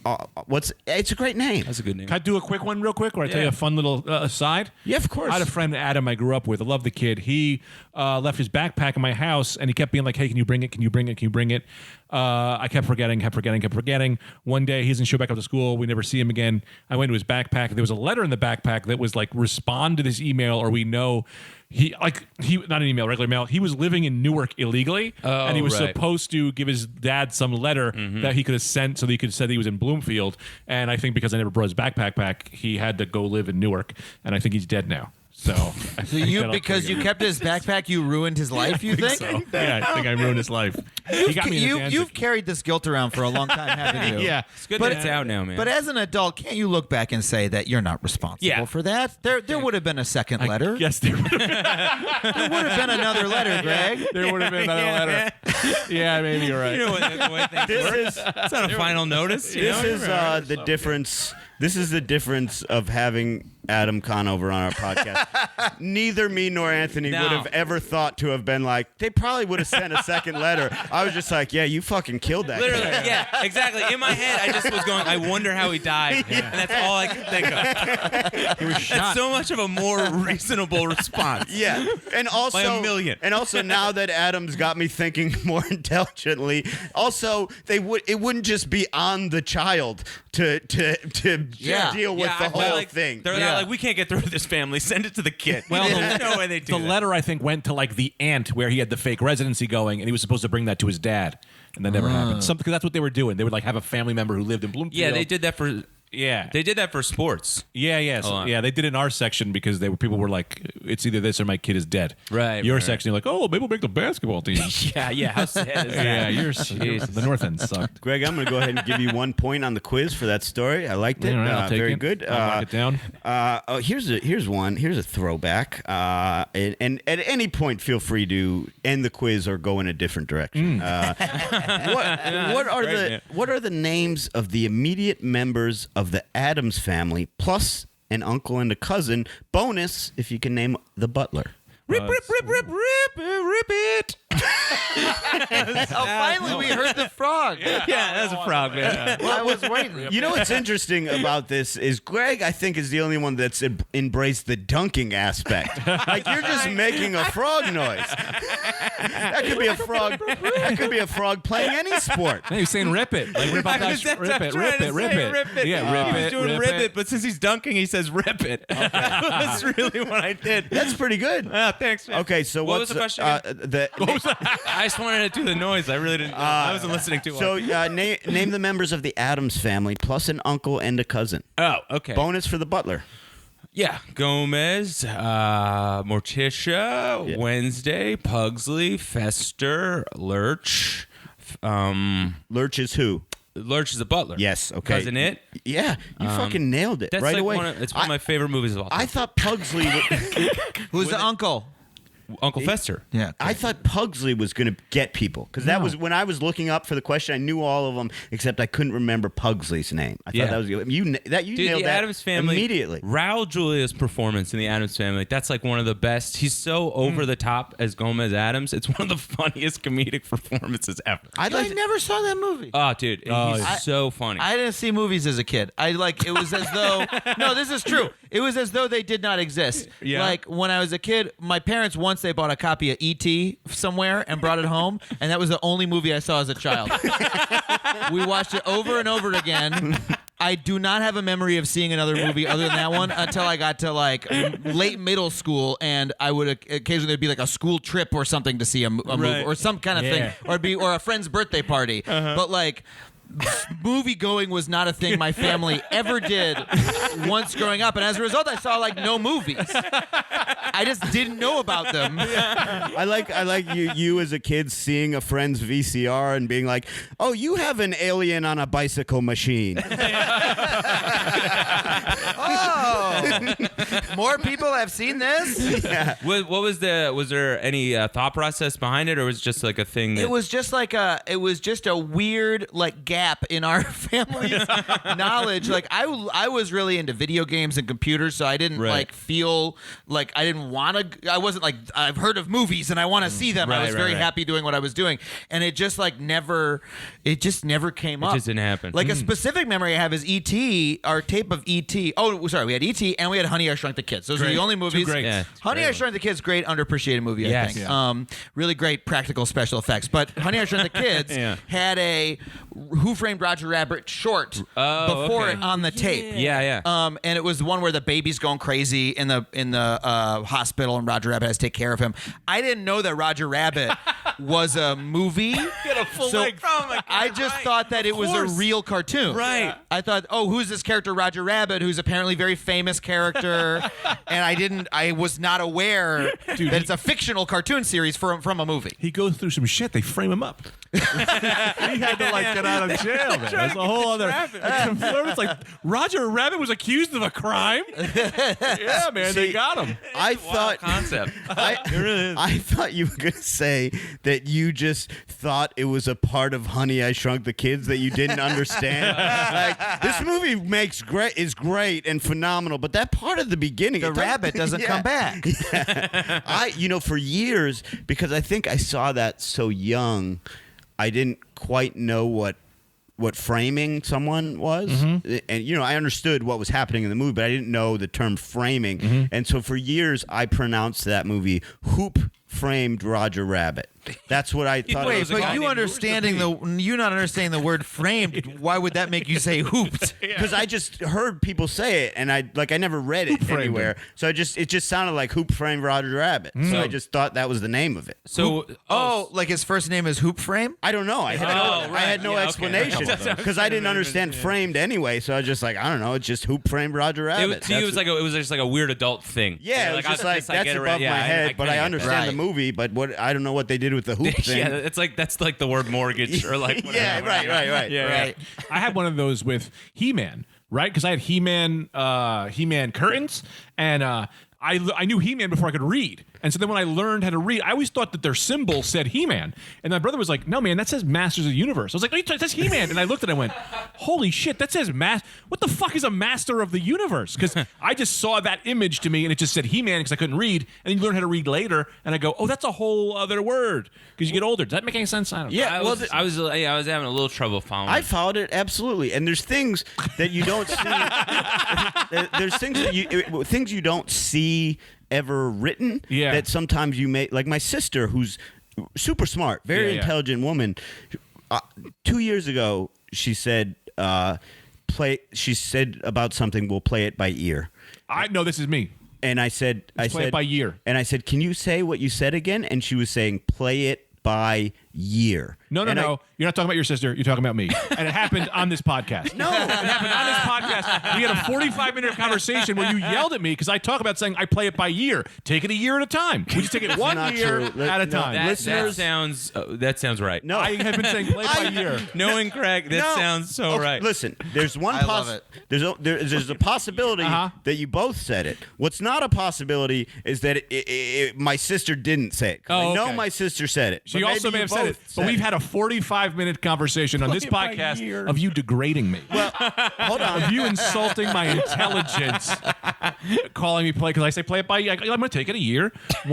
it's a great name. That's a good name. Can I do a quick one real quick, or I tell you a fun little aside? Yeah, of course. I had a friend, Adam, I grew up with. I love the kid. He left his backpack in my house, and he kept being like, hey, can you bring it? Can you bring it? Can you bring it? I kept forgetting. One day, he doesn't show back up to school. We never see him again. I went to his backpack. There was a letter in the backpack that was like, respond to this email, or we know he not an email, regular mail. He was living in Newark illegally, and he was right. supposed to give his dad some letter that he could have sent so that he could have said he was in Bloomfield. And I think because I never brought his backpack back, he had to go live in Newark. And I think he's dead now. So, I So think you, that'll because trigger you him. kept his backpack, you ruined his life, you think? So, yeah, I think I ruined his life. He got me into Danzig. You've carried this guilt around for a long time, haven't you? Yeah. It's good But- that it's out now, man. But as an adult, can't you look back and say that you're not responsible Yeah. for that? There would have been a second letter. Yes, there would have been. There would have been another letter, Greg. There would have been another letter. Yeah, maybe you're right. you know what the way things work. It's not a final notice. You This know? is the difference. This is the difference of having Adam Conover on our podcast, neither me nor Anthony would have ever thought to have been like, they probably would have sent a second letter. I was just like, yeah, you fucking killed that Literally, guy. yeah, exactly. In my head, I just was going, I wonder how he died. And that's all I could think of. He was shot. That's so much of a more reasonable response. Yeah, and also By a million. And also, now that Adam's got me thinking more intelligently, also it wouldn't just be on the child to deal with the whole thing. They're like, we can't get through this family. Send it to the kid. Well, there's no way they do the that. letter, I think, went to like the aunt where he had the fake residency going, and he was supposed to bring that to his dad, and that never happened. Because that's what they were doing. They would like have a family member who lived in Bloomfield. Yeah, they did that for. Yeah, They did that for sports. yeah. So, yeah, they did it in our section because people were like, it's either this or my kid is dead. Right, Your right. section, you're like, oh, maybe we'll make the basketball team. Yeah. How sad is that? Yeah, the North End sucked. Greg, I'm going to go ahead and give you 1 point on the quiz for that story. I liked it. All right, I'll take very it. good. I'll mark it down. Here's one. Here's a throwback. And at any point, feel free to end the quiz or go in a different direction. What are the names of the immediate members of the Addams family, plus an uncle and a cousin? Bonus if you can name the butler. Rip it. Oh, finally we heard the frog. Yeah, that's a frog, man. Well, I was waiting. You know what's interesting about this is Greg, I think, is the only one that's embraced the dunking aspect. Like, you're just making a frog noise. That could be a frog. That could be a frog playing any sport. Hey, he's saying rip it. Like, rip out that rip it. Yeah, He was rip doing it. rip it, but since he's dunking, he says rip it. That's really what I did. That's pretty good. Thanks, man. Okay, so What what's was the question again? I just wanted to do the noise. I really didn't. I wasn't listening too So well. name the members of the Addams family, plus an uncle and a cousin. Oh, okay. Bonus for the butler. Yeah, Gomez, Morticia, Wednesday, Pugsley, Fester, Lurch. Lurch is who? Lurch is a butler. Yes. Okay. Cousin It. Yeah, you fucking nailed it That's right like away. it's one of my favorite movies of all time. I thought Pugsley. Who's the uncle? Uncle Fester. Yeah. I thought Pugsley was going to get people because that was when I was looking up for the question. I knew all of them except I couldn't remember Pugsley's name. I thought that was you. You Dude, nailed the that Addams Family immediately. Raul Julia's performance in the Addams Family, that's like one of the best. He's so over the top as Gomez Adams. It's one of the funniest comedic performances ever. I never saw that movie. Oh, dude, he's so funny. I didn't see movies as a kid. It was as though no, this is true. It was as though they did not exist. Yeah. Like when I was a kid, my parents once they bought a copy of E.T. somewhere and brought it home, and that was the only movie I saw as a child. We watched it over and over again. I do not have a memory of seeing another movie other than that one until I got to like late middle school, and I would occasionally there'd be like a school trip or something to see a movie or some kind of thing, or a friend's birthday party. But like, movie going was not a thing my family ever did once growing up, and as a result, I saw like no movies. I just didn't know about them. I like you as a kid seeing a friend's VCR and being like, "Oh, you have an alien on a bicycle machine." Oh, more people have seen this. Yeah. What was there any thought process behind it, or was it just like a thing that It was just a weird like gap in our family's knowledge. Like I was really into video games and computers, so I didn't like feel like I didn't want to. I wasn't like I've heard of movies and I want to see them. I was very happy doing what I was doing, and it just never came up. It just didn't happen. Like a specific memory I have is E.T. Our tape of E.T. Oh, sorry, we had E.T. and we had Honey, I Shrunk the Kids. Those are the only movies. Two great. Yeah, Honey, I Shrunk the Kids, great underappreciated movie. I Yes. think. Yeah. Really great practical special effects. But Honey, I Shrunk the Kids had a Who Framed Roger Rabbit short before it on the tape. Yeah. And it was the one where the baby's going crazy in the hospital, and Roger Rabbit has to take care of him. I didn't know that Roger Rabbit was a movie. So I just thought that it was a real cartoon. Right. I thought, oh, who's this character Roger Rabbit, who's apparently a very famous character, and I was not aware that it's a fictional cartoon series from a movie. He goes through some shit. They frame him up. He had to like get out of jail. Man. There's a whole other. It's like Roger Rabbit was accused of a crime. Yeah, man, they got him. I thought concept. I thought you were gonna say that you just thought it was a part of Honey, I Shrunk the Kids that you didn't understand. Like, this movie is great and phenomenal, but that part of the beginning, the rabbit doesn't come back. Yeah. For years, because I think I saw that so young, I didn't quite know what framing someone was. Mm-hmm. And, I understood what was happening in the movie, but I didn't know the term framing. Mm-hmm. And so for years, I pronounced that movie Hoop Framed Roger Rabbit. That's what I thought. Wait, but you not understanding the word framed, why would that make you say hooped? Because I just heard people say it, and I never read it anywhere. So it just sounded like Hoop Framed Roger Rabbit. Mm. So I just thought that was the name of it. So like his first name is Hoop Frame? I don't know. I had no explanation because I didn't understand framed anyway. So I was just like, I don't know. It's just Hoop Framed Roger Rabbit. It was just like a weird adult thing. Yeah, it was just like that's above my head, but I understand the movie. But I don't know what they did with the hoop thing. Yeah, that's like the word mortgage or like whatever. Yeah, right. Yeah, right. I had one of those with He-Man, right? Because I had He-Man curtains, and I knew He-Man before I could read. And so then when I learned how to read, I always thought that their symbol said He-Man. And my brother was like, no, man, that says Masters of the Universe. I was like, no, it says He-Man. And I looked and I went, holy shit, that says what the fuck is a Master of the Universe? Because I just saw that image to me and it just said He-Man because I couldn't read. And then you learn how to read later. And I go, oh, that's a whole other word because you get older. Does that make any sense? I don't know. Yeah, I was having a little trouble following. I followed it, absolutely. And there's things that you don't see. There's things you don't see ever written that sometimes you may, like my sister, who's super smart, very intelligent woman. 2 years ago, she said, she said about something, we'll play it by ear. I know this is me. And I said, play it by year. And I said, can you say what you said again? And she was saying, play it by year. No. You're not talking about your sister. You're talking about me. And it happened on this podcast. No. It happened on this podcast. We had a 45-minute conversation where you yelled at me because I talk about saying I play it by year. Take it a year at a time. We just take it one year at a time. That sounds right. No. I have been saying play it by year. Knowing Craig, that sounds so right. Listen, there's one there's a possibility that you both said it. What's not a possibility is that my sister didn't say it. I know my sister said it. She also may have said it. But we've had a 45-minute conversation on this podcast of you degrading me. Well, hold on. Of you insulting my intelligence, calling me play, because I say play it by year. I'm going to take it a year.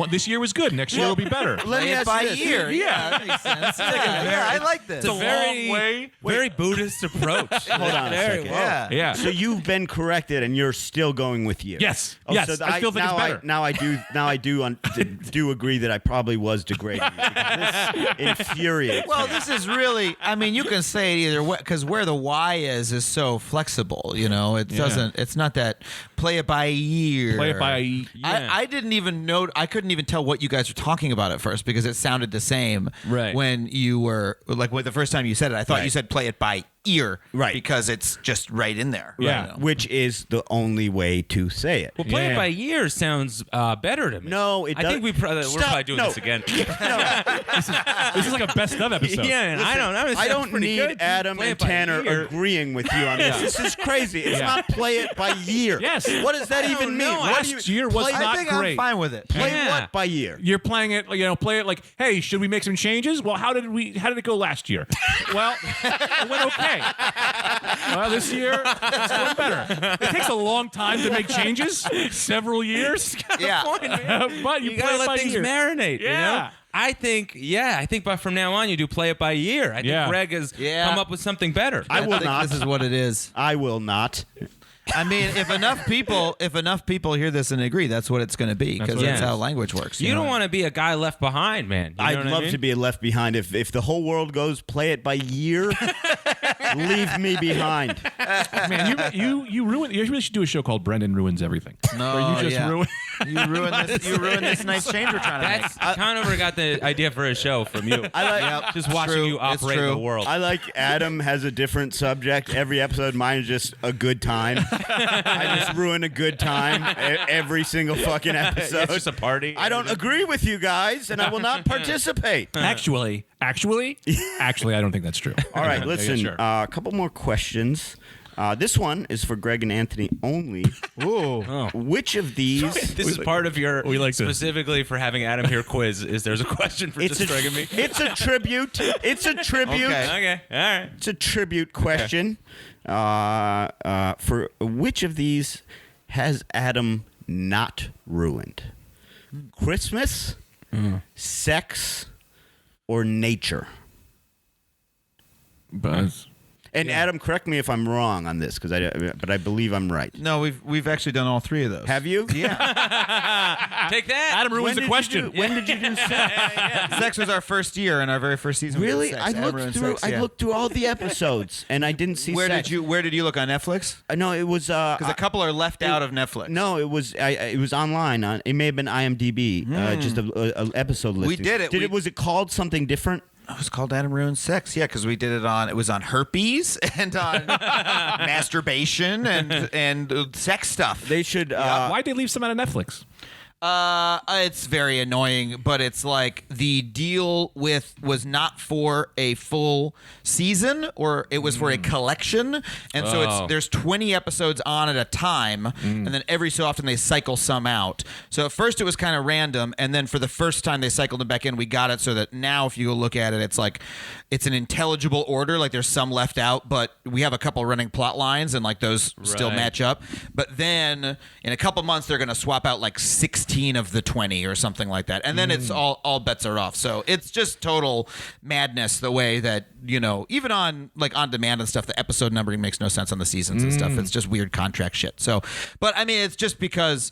This year was good. Next year will be better. Play it by year. Yeah, that makes sense. I like this. It's a very Buddhist approach. Hold on a second. Yeah. So you've been corrected, and you're still going with year. Yes. So I still think it's better. Now I do agree that I probably was degrading you, because this infuriates. Well, this is really, you can say it either way, because where the Y is so flexible, it doesn't, it's not that play it by year. Play it by year. I didn't even know, I couldn't even tell what you guys were talking about at first because it sounded the same when you were, like the first time you said it, I thought you said play it by ear, because it's just right in there. Yeah, which is the only way to say it. Well, play it by year sounds better to me. No, it doesn't. I think we're probably doing this again. This is like a best of episode. Yeah, listen, I don't need good. Adam and Tanner agreeing with you on this. This is crazy. It's not play it by year. Yes. What does that even mean? Last year was not I think great. I'm fine with it. Play what by year? You're playing it, play it like, hey, should we make some changes? Well, how did it go last year? Well, it went okay. Well, this year it's going better. It takes a long time to make changes, several years. Point, man. But you gotta let things year. marinate. Yeah. I think but from now on you do play it by year. I think Greg has come up with something better. I will not. This is what it is. I will not. If enough people hear this and agree, that's what it's going to be, because that's how language works. You don't want to be a guy left behind, man. I'd love to be left behind. If the whole world goes play it by year, leave me behind. Man, you ruin. You really should do a show called Brendan Ruins Everything. No, where you just ruin. You ruined this nice change we're trying to make. Conover got the idea for a show from you. I like just watching you operate the world. I like Adam has a different subject every episode. Mine is just a good time. I just ruin a good time every single fucking episode. It's just a party. I don't agree with you guys, and I will not participate. Actually, I don't think that's true. All right, listen. Sure. A couple more questions. This one is for Greg and Anthony only. Ooh. Oh. Which of these? This is part of your we like to- specifically for having Adam here quiz. Is there's a question for just Greg and me? It's a tribute. It's a tribute. Okay, all right. It's a tribute question. For which of these has Adam not ruined? Christmas, sex, or nature? Buzz. And Adam, correct me if I'm wrong on this, but I believe I'm right. No, we've actually done all three of those. Have you? Yeah. Take that. Adam ruins the question. When did you do sex? Sex was our first year in our very first season. we did Really? sex. I Adam looked ruined through. sex, I yeah. looked through all the episodes, and I didn't see. Where sex. did you look on Netflix? No, it was. Because a couple are left out of Netflix. No, it was. It was online. It may have been IMDb. Just a episode listing. did it. Was it called something different? It was called Adam Ruins Sex. Yeah, because we did it on. It was on herpes and on masturbation and sex stuff. They should. Why'd they leave some out of Netflix? It's very annoying, but it's like the deal was not for a full season, or it was for a collection, and so there's 20 episodes on at a time, and then every so often they cycle some out. So at first it was kind of random, and then for the first time they cycled them back in. We got it so that now if you go look at it, it's like it's an intelligible order. Like there's some left out, but we have a couple running plot lines, and like those still match up. But then in a couple months they're gonna swap out like 16 of the 20 or something like that, and then it's all bets are off. So it's just total madness the way that, you know, even on like on demand and stuff, the episode numbering makes no sense on the seasons and stuff. It's just weird contract shit. So, but I mean, it's just because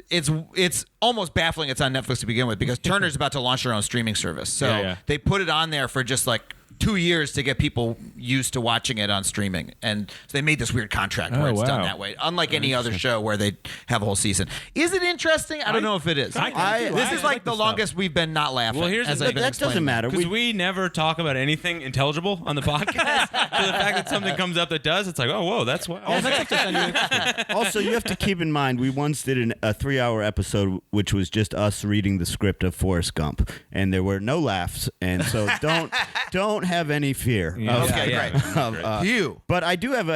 it's almost baffling it's on Netflix to begin with, because Turner's about to launch their own streaming service. So they put it on there for just like 2 years to get people used to watching it on streaming, and so they made this weird contract where it's done that way, unlike any other show where they have a whole season. Is it interesting? I don't know if it is. This is like the longest we've been not laughing. Well, here's the thing. That doesn't matter. Because we never talk about anything intelligible on the podcast. So the fact that something comes up that does, it's like, oh, whoa, that's what. Also, you have to keep in mind, we once did a 3-hour episode which was just us reading the script of Forrest Gump, and there were no laughs, and so don't have any fear. But I do have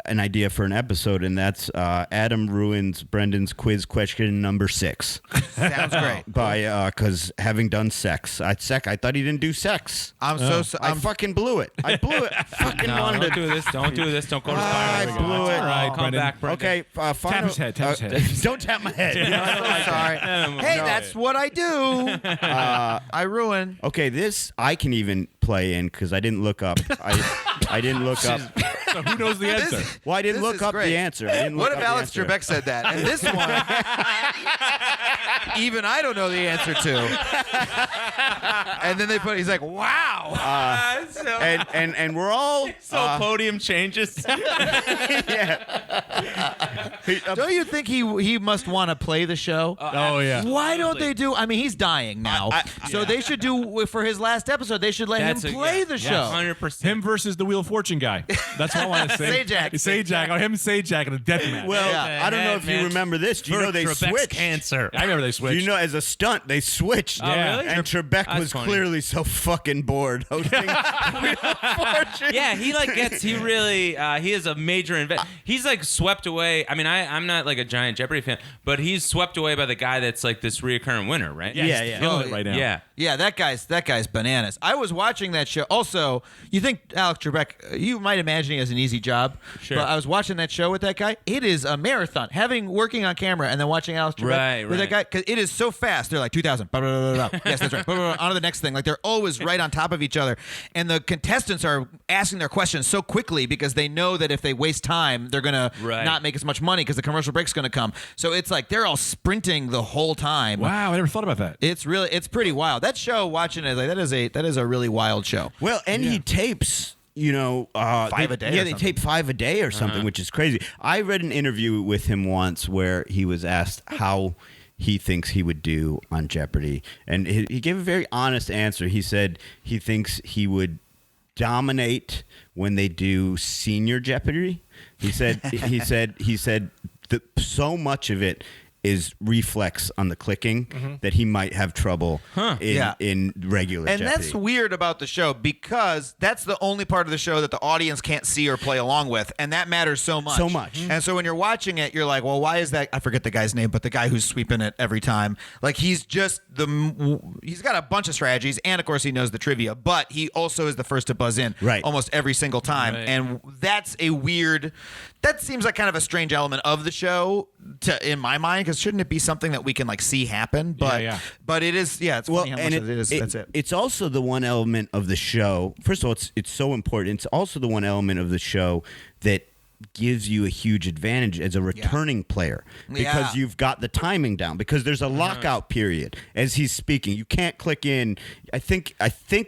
an idea for an episode, and that's Adam ruins Brendan's quiz question number 6. Sounds great. Because having done sex, I thought he didn't do sex. I fucking blew it. I blew it. I fucking wanted don't to do this. Don't do this. Don't go to I Spire. blew it. All right, come Brendan. back, Brendan. Okay, Tap his head. Tap his head. Don't tap my head. You know, I don't like sorry. that. Hey, that's what I do. I ruin. Okay, this I can even play in because I didn't look up. I didn't look up. So who knows the answer? Well, I didn't This look is up great. the answer. I didn't What look if up the Alex answer. Trebek said that? And this one, even I don't know the answer to. And then he's like, wow. And we're all podium changes. Don't you think he must want to play the show? Oh yeah. Why don't they do? I mean, he's dying now, so they should do for his last episode. They should let him play the show. 100%. Him versus the Wheel of Fortune guy. That's what I want to say. Sajak. Sajak. Oh, him and Sajak in a death match. well. Yeah. I don't know if you remember this. Do you know they Trebek's switched? cancer. I remember they switched. You know, as a stunt, they switched. Oh, really? And Trebek That's was funny. clearly so fucking bored hosting Wheel of Fortune. Yeah, he is a major he's like swept away. I mean, I'm not like a giant Jeopardy fan, but he's swept away by the guy that's like this reoccurring winner, right? Yeah. Killing it right now. Yeah. Yeah, that guy's bananas. I was watching that show. Also, you think Alex Trebek? You might imagine he has an easy job, Sure. but I was watching that show with that guy. It is a marathon. Working on camera and then watching Alex Trebek with that guy, because it is so fast. They're like 2,000. Blah, blah, blah, blah. Yes, that's right. Blah, blah, blah, on to the next thing. Like they're always right on top of each other, and the contestants are asking their questions so quickly because they know that if they waste time, they're gonna not make as much money because the commercial break's gonna come. So it's like they're all sprinting the whole time. Wow, I never thought about that. It's pretty wild. That show, watching it, like that is a really wild show. Well, and he tapes 5 a day. Yeah, or they something. tape 5 a day or something, which is crazy. I read an interview with him once where he was asked how he thinks he would do on Jeopardy, and he gave a very honest answer. He said he thinks he would dominate when they do senior Jeopardy. He said that so much of it is reflex on the clicking that he might have trouble in regular And Jeopardy. that's weird about the show because that's the only part of the show that the audience can't see or play along with, and that matters so much. So much. And so when you're watching it, you're like, well, why is that? I forget the guy's name, but the guy who's sweeping it every time. Like, he's just he's got a bunch of strategies, and of course he knows the trivia, but he also is the first to buzz in almost every single time. Right. And that's that seems like kind of a strange element of the show in my mind, because shouldn't it be something that we can like see happen? But but it is, it's funny how much of it is. That's it. It's also the one element of the show. First of all, it's so important. It's also the one element of the show that gives you a huge advantage as a returning player because you've got the timing down, because there's a lockout period as he's speaking. You can't click in. I think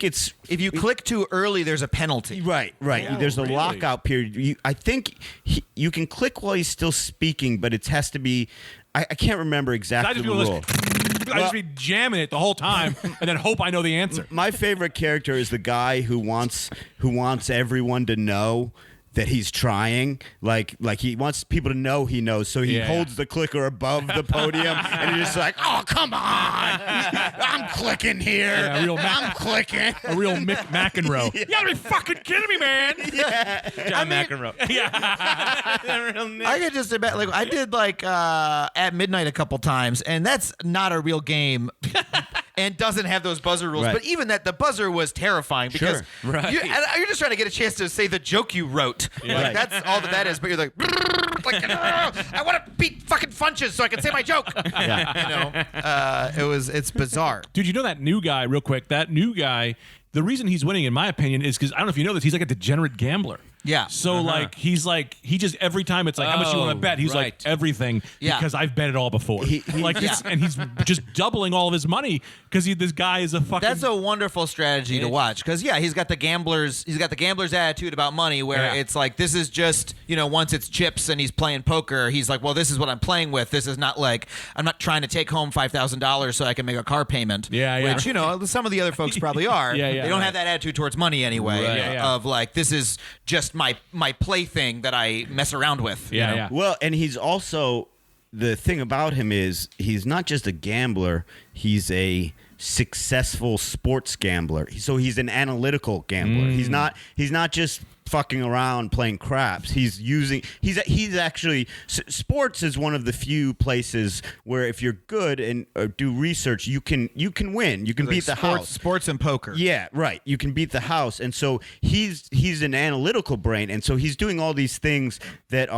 it's If you click too early, there's a penalty. right. Oh, There's a really? lockout period. I think you can click while he's still speaking, but it has to be. I can't remember exactly the rule. I just be jamming it the whole time and then hope I know the answer. My favorite character is the guy who wants everyone to know that he's trying, like he wants people to know he knows, so he holds the clicker above the podium, and he's just like, "Oh, come on, I'm clicking here, I'm clicking." A real Mick McEnroe. You gotta be fucking kidding me, man. John McEnroe. I could just imagine, like, I did at midnight a couple times, and that's not a real game. And doesn't have those buzzer rules. Right. But even that, the buzzer was terrifying because Sure. Right. you're just trying to get a chance to say the joke you wrote. Like, that's all that is. But you're like, I want to beat fucking Funches so I can say my joke. It's bizarre. Dude, you know that new guy, real quick, the reason he's winning, in my opinion, is because, I don't know if you know this, he's like a degeneraate gambler. Yeah. So he just every time it's like, how much you want to bet? He's like, everything, because I've bet it all before. And he's just doubling all of his money because this guy is a fucking. That's a wonderful strategy to watch because he's got the gambler's attitude about money where it's like, this is just, once it's chips and he's playing poker, he's like, well, this is what I'm playing with. This is not like, I'm not trying to take home $5,000 so I can make a car payment. Which, some of the other folks probably are. They don't have that attitude towards money anyway. Of like, this is just my plaything that I mess around with. Well, and he's also, the thing about him is he's not just a gambler, he's a successful sports gambler. So he's an analytical gambler. He's not just fucking around playing craps. He's actually, sports is one of the few places where if you're good and do research, you can win. You can beat the house. Sports and poker. Yeah, right. You can beat the house. And so he's an analytical brain, and so he's doing all these things that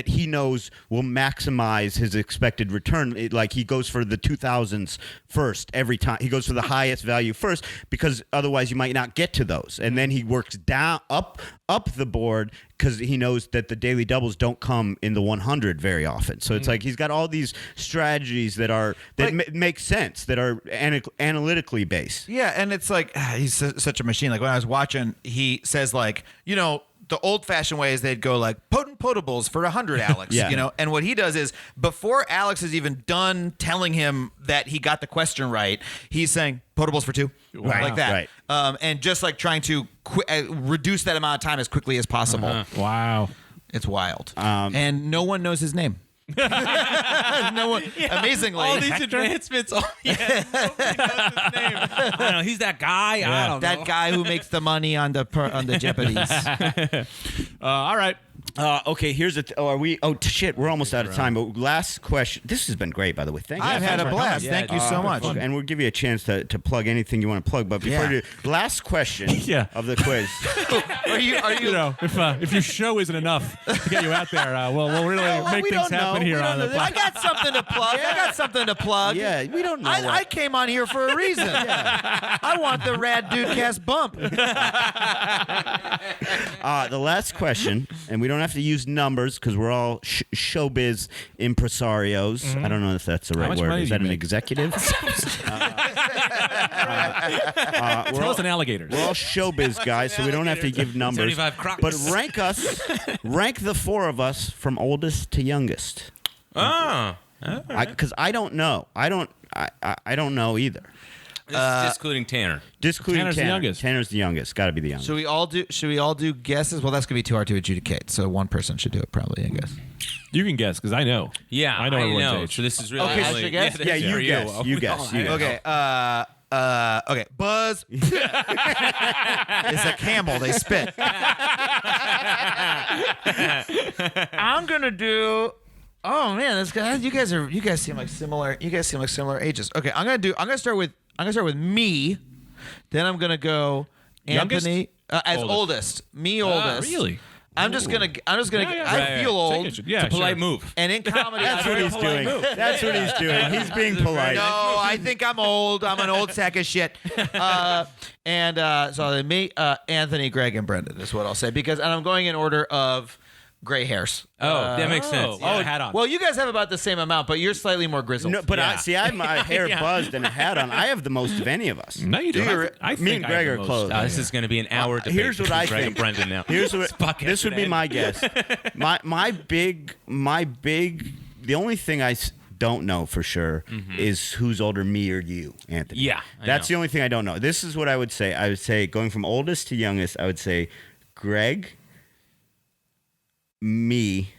he knows will maximize his expected return. Like, he goes for the 2000s first every time. He goes for the highest value first because otherwise you might not get to those. And then he works down up the board because he knows that the daily doubles don't come in the 100 very often. So it's like he's got all these strategies that make sense, that are analytically based. Yeah, and it's like, he's such a machine. Like, when I was watching, he says, like, the old-fashioned way is they'd go like, potent potables for 100, Alex. And what he does is, before Alex is even done telling him that he got the question right, he's saying potables for 2, like that. Right. And just like trying to reduce that amount of time as quickly as possible. Wow. It's wild. And no one knows his name. No one, amazingly. All these advancements. Nobody knows his name. I don't know. He's that guy. I don't know. That guy who makes the money on the Jeopardies. All right. Okay, here's are we? Oh shit, we're almost out of time. But last question. This has been great, by the way. Thank you. I've had a blast. Yeah, Thank you so much. And we'll give you a chance to plug anything you want to plug. But before you do, last question of the quiz. Are you? If your show isn't enough to get you out there, we'll really make things happen here on the I got something to plug. Yeah, we don't know. I came on here for a reason. I want the Rad Dudecast bump. The last question, and we don't have to use numbers because we're all showbiz impresarios. I don't know if that's the right word. Is that an executive? Tell us an alligator. We're all showbiz guys, so we don't have to give numbers. 75 crocs. But rank the four of us from oldest to youngest. Because I don't know. I don't know either. This is discluding Tanner. Tanner's the youngest. Tanner's the youngest. Got to be the youngest. Should we all do guesses? Well, that's gonna be too hard to adjudicate. So one person should do it, probably. I guess. You can guess because I know. Yeah, I know everyone's age. So this is really Okay, I should guess? Yeah, you guess. You guess. Okay. Okay. Buzz. It's a camel. They spit. I'm gonna do. Oh man, this guy. You guys seem like similar. You guys seem like similar ages. Okay, I'm gonna start with me. Then I'm gonna go Anthony as oldest. Me oldest. Really? I'm just gonna. Yeah. I feel old. It's a polite move. And in comedy, That's what he's doing. That's what he's doing. He's being polite. No, I think I'm old. I'm an old sack of shit. So me, Anthony, Greg, and Brendan is what I'll say and I'm going in order of gray hairs. Oh, that makes sense. Oh, hat on. Well, you guys have about the same amount, but you're slightly more grizzled. No, but I have my hair buzzed and a hat on. I have the most of any of us. No, you do. I Me and Greg are close. This is going to be an hour debate Here's what I Greg think. and Brendan now. Here's what this would be my guess. My big. The only thing I don't know for sure is who's older, me or you, Anthony. Yeah, That's the only thing I don't know. This is what I would say. I would say going from oldest to youngest. I would say Greg, me,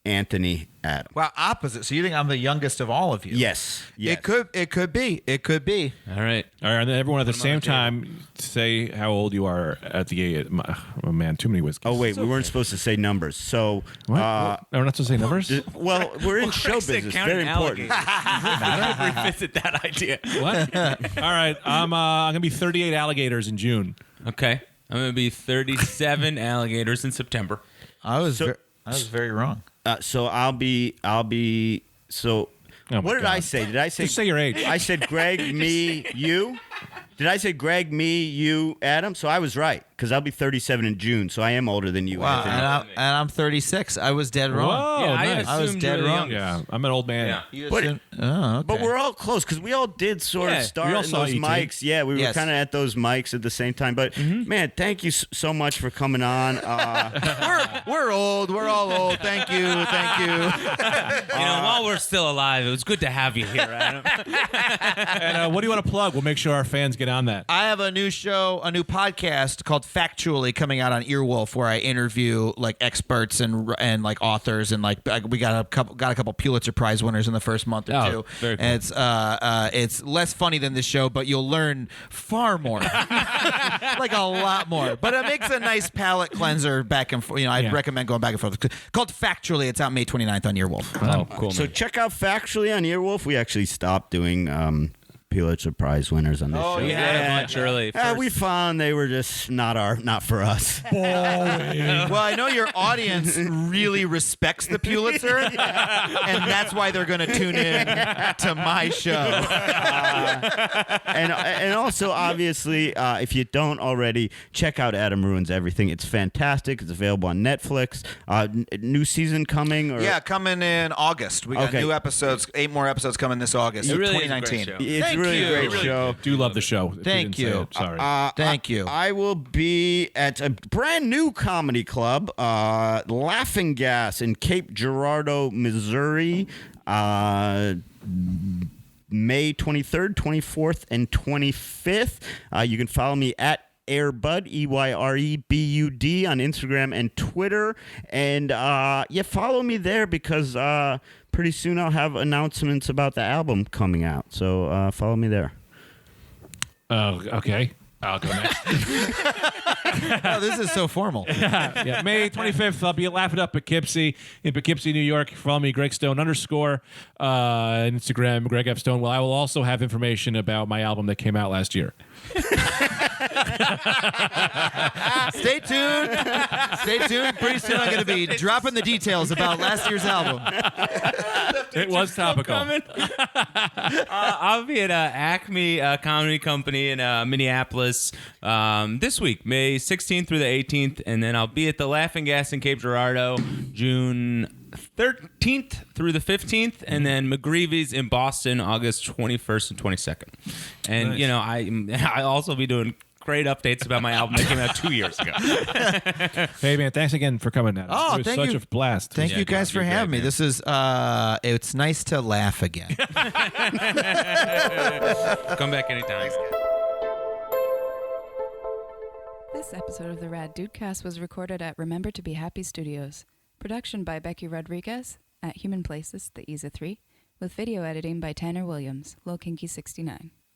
Anthony, Adam. Wow, opposite. So you think I'm the youngest of all of you? Yes. It could be. All right. And then everyone at the same time say how old you are at the oh man, too many whiskeys. Oh wait, we weren't supposed to say numbers. So What? No, we're not supposed to say numbers? well, we're in show business. It's very important. Revisit that idea. What? All right. I'm gonna be 38 alligators in June. Okay. I'm going to be 37 alligators in September. I was very wrong. So I'll be. So Oh my what did God. I say? Did I say? Just say your age. I said Greg, me, you. Did I say Greg, me, you, Adam? So I was right because I'll be 37 in June. So I am older than you. Wow, Anthony. and I'm 36. I was dead wrong. Whoa, Yeah, nice. I was assumed dead you were the wrong. youngest. Yeah, I'm an old man. Yeah. You But- assumed- oh, okay. But we're all close because we all did sort of Yeah, start we all in saw those ET. mics. Yeah, we were Yes. kind of at those mics at the same time. But man, thank you so much for coming on. we're old. We're all old. Thank you. While we're still alive, it was good to have you here, Adam. And what do you want to plug? We'll make sure our fans get on that. I have a new show, a new podcast called Factually coming out on Earwolf, where I interview like experts and like authors and like we got a couple Pulitzer Prize winners in the first month or two. Very cool. And it's less funny than this show, but you'll learn far more, like a lot more. But it makes a nice palate cleanser back and forth. I'd recommend going back and forth. Called Factually. It's out May 29th on Earwolf. Oh, cool. So check out Factually on Earwolf. We actually stopped doing Pulitzer Prize winners on this show. We had a bunch early. We found they were just not for us. Well, I know your audience really respects the Pulitzer, and that's why they're going to tune in to my show. And also, obviously, if you don't already, check out Adam Ruins Everything. It's fantastic. It's available on Netflix. New season coming? Or? Yeah, coming in August. We got new episodes, 8 more episodes coming this August. It really is a 2019. great show. It's Thank really you. a great Really show. Do love the show. if we Thank didn't say you. it. Sorry. Thank you. I will be at a brand new comedy club, Laughing Gas in Cape Girardeau, Missouri, May 23rd, 24th, and 25th. You can follow me at Airbud, EYREBUD on Instagram and Twitter. And follow me there because pretty soon I'll have announcements about the album coming out. So follow me there. Oh, okay. I'll go next. Oh, this is so formal. Yeah, May 25th, I'll be at Laugh It Up Poughkeepsie in Poughkeepsie, New York. Follow me, Greg Stone _ Instagram, Greg F. Stone. Well, I will also have information about my album that came out last year. Stay tuned. Stay tuned. Pretty soon I'm going to be dropping the details about last year's album. It was topical. I'll be at Acme Comedy Company in Minneapolis this week, May 16th through the 18th, and then I'll be at the Laughing Gas in Cape Girardeau, June 13th through the 15th, and then McGreevy's in Boston, August 21st and 22nd. And Nice. I'll also be doing great updates about my album that came out 2 years ago. Hey man, thanks again for coming down. Oh, it was thank such you. a blast. Thank you guys for you're having great, me. man. This is it's nice to laugh again. Come back anytime. This episode of the Rad Dudecast was recorded at Remember to Be Happy Studios. Production by Becky Rodriguez at Human Places, the EZA 3, with video editing by Tanner Williams, Low Kinky 69.